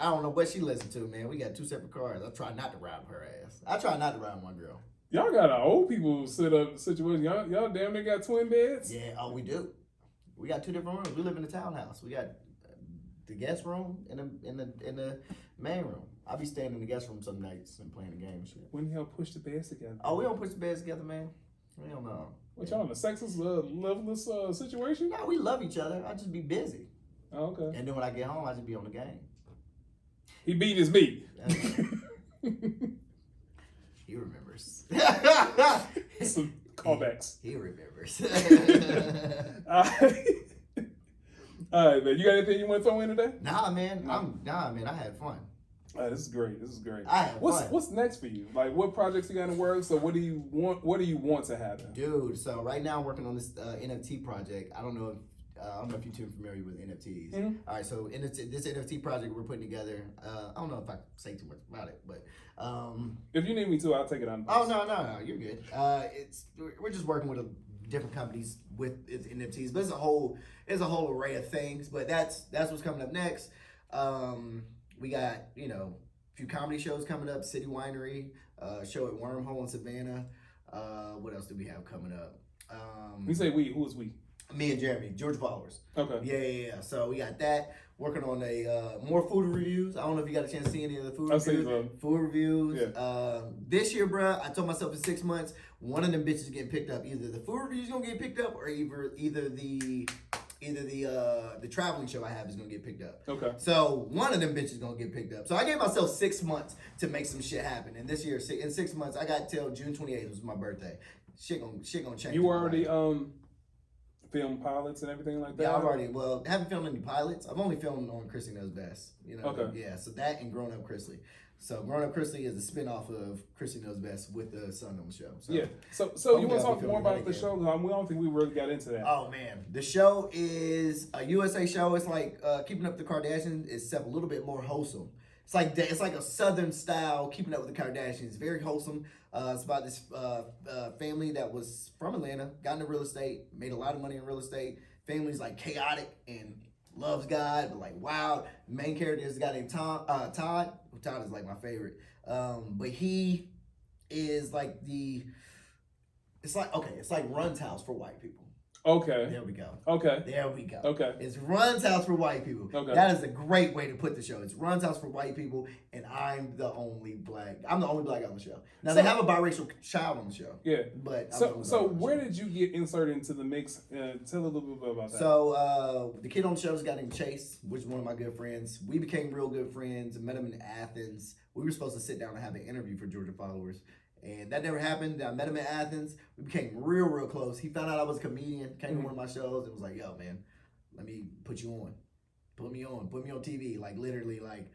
don't know what she listened to, man. We got 2 separate cars. I try not to ride with her ass. I try not to ride with my girl. Y'all got an old people situation. Y'all damn near got twin beds. Yeah, we do. We got 2 different rooms. We live in a townhouse. We got the guest room and the main room. I'll be staying in the guest room some nights and playing the game and shit. When y'all push the beds together? Oh, we don't push the beds together, man. We don't know. What y'all in a sexist, loveless situation? No, we love each other. I just be busy. Oh, okay. And then when I get home, I just be on the game. He beat his meat. He remembers. Some callbacks. He remembers. All right, man. You got anything you want to throw in today? Nah, man. I had fun. This is great. I had fun. What's next for you? Like, what projects you got in work? So, what do you want to happen? Dude, so right now I'm working on this NFT project. I don't know if you're too familiar with NFTs. Mm-hmm. All right, so this NFT project we're putting together, I don't know if I say too much about it, but if you need me to, I'll take it on. Oh no, you're good. We're just working with different companies with its NFTs, but it's a whole array of things. But that's what's coming up next. We got a few comedy shows coming up. City Winery, show at Wormhole in Savannah. What else do we have coming up? You say we? Who is we? Me and Jeremy, Georgia Followers. Okay. Yeah. So we got that. Working on more food reviews. I don't know if you got a chance to see any of the food reviews. So. Food reviews. Yeah. This year, bruh, I told myself in 6 months, one of them bitches getting picked up. Either the food review's gonna get picked up, or either the traveling show I have is gonna get picked up. Okay. So one of them bitches gonna get picked up. So I gave myself 6 months to make some shit happen. And this year, in 6 months, I got till June 28th was my birthday. Shit gonna change. You already film pilots and everything like that? Yeah, haven't filmed any pilots. I've only filmed on Chrisley Knows Best. Okay. Yeah, so that and Growing Up Chrisley. So Growing Up Chrisley is a spinoff of Chrisley Knows Best with the son on the show. So, yeah. So you want to talk more about the show? We don't think we really got into that. Oh man, the show is a USA show. It's like Keeping Up with the Kardashians, except a little bit more wholesome. It's like a Southern style Keeping Up with the Kardashians. Very wholesome. It's about this family that was from Atlanta, got into real estate, made a lot of money in real estate. Family's like chaotic and loves God, but like wild. Main character is a guy named Todd. Todd is like my favorite. But he is like it's like Run's House for white people. Okay. There we go. Okay. There we go. Okay. It's Run's House for white people. Okay. That is a great way to put the show. It's Run's House for white people, and I'm the only black guy on the show. Now, they have a biracial child on the show. Yeah. But so where did you get inserted into the mix? Tell a little bit about that. So the kid on the show is a guy named Chase, which is one of my good friends. We became real good friends and met him in Athens. We were supposed to sit down and have an interview for Georgia Followers. And that never happened. I met him in Athens. We became real close. He found out I was a comedian, came to one of my shows, and was like, yo, man, let me put you on. Put me on TV. Like, literally, like,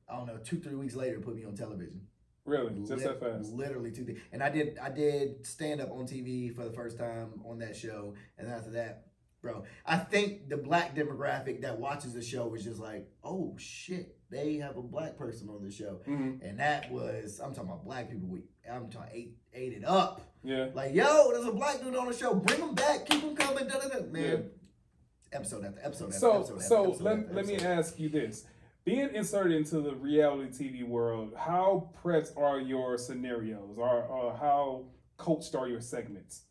I don't know, 2-3 weeks later, put me on television. Really? Just that fast? Literally 2 days. And I did stand-up on TV for the first time on that show. And after that, bro, I think the black demographic that watches the show was just like, oh, shit, they have a black person on the show. Mm-hmm. And that was, I'm talking about black people. I'm talking ate it up. Yeah. Like, yo, there's a black dude on the show. Bring him back. Keep him coming. Man, yeah. Episode after episode. So let me ask you this. Being inserted into the reality TV world, how prepped are your scenarios? Or how coached are your segments?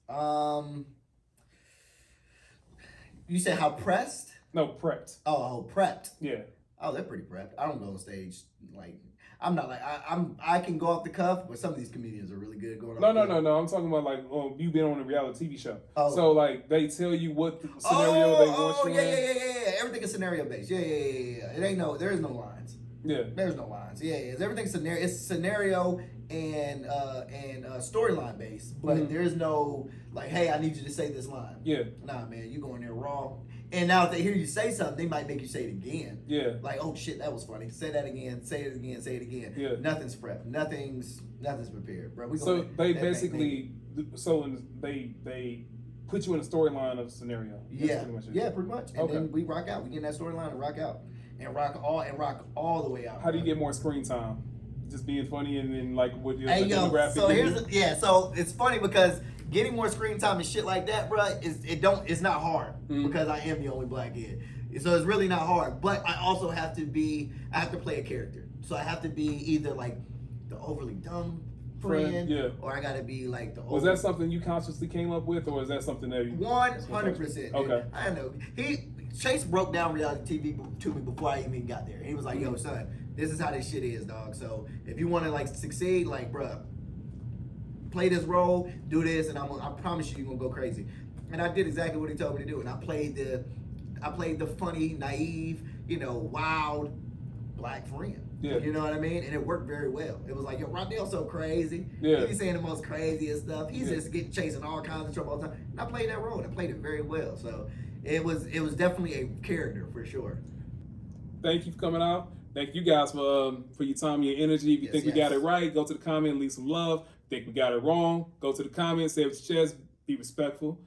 You said how pressed? No, prepped. Oh, prepped. Yeah. Oh, they're pretty prepped. I don't go on stage like I'm not like I can go off the cuff, but some of these comedians are really good going off. No. I'm talking about like you've been on a reality TV show. Oh. So like they tell you what the scenario they want you in. Yeah. Everything is scenario based. Yeah. There is no lines. Yeah. There's no lines. Yeah. Everything's scenario. It's scenario and storyline based, but there's no like, hey, I need you to say this line. Yeah. Nah, man, you going there raw. And now if they hear you say something, they might make you say it again. Yeah. Like, oh shit, that was funny. Say that again. Say it again. Say it again. Yeah. Nothing's prepped. Nothing's prepared, bro. So they basically, they put you in a storyline of scenario. Pretty much. And then we rock out. We get in that storyline and rock out, and rock all the way out. How do you get more screen time? Just being funny and then like with your hey, demographic. So it's funny because getting more screen time and shit like that, bro, it's not hard because I am the only black kid. So it's really not hard. But I also have to play a character. So I have to be either like the overly dumb friend, or I gotta be like the. Was that something you consciously came up with, or is that something that 100%? Okay. I know Chase broke down reality TV to me before I even got there. He was like, "Yo, son, this is how this shit is, dog. So if you want to like succeed, like, bruh, play this role, do this, and I promise you're gonna go crazy." And I did exactly what he told me to do, and I played the funny, naive, wild black friend. Yeah. You know what I mean? And it worked very well. It was like, yo, Ronndell's so crazy. Yeah. He's saying the most craziest stuff. He's just chasing all kinds of trouble all the time. And I played that role, and I played it very well. So it was definitely a character for sure. Thank you for coming out. Thank you guys for your time, your energy. If you think we got it right, go to the comment and leave some love. Think we got it wrong, go to the comments, say it with your chest, be respectful.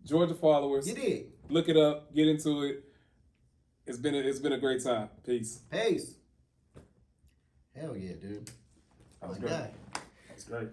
Georgia followers. You did. Look it up, get into it. It's been a great time. Peace. Hell yeah, dude. That was great. That was great.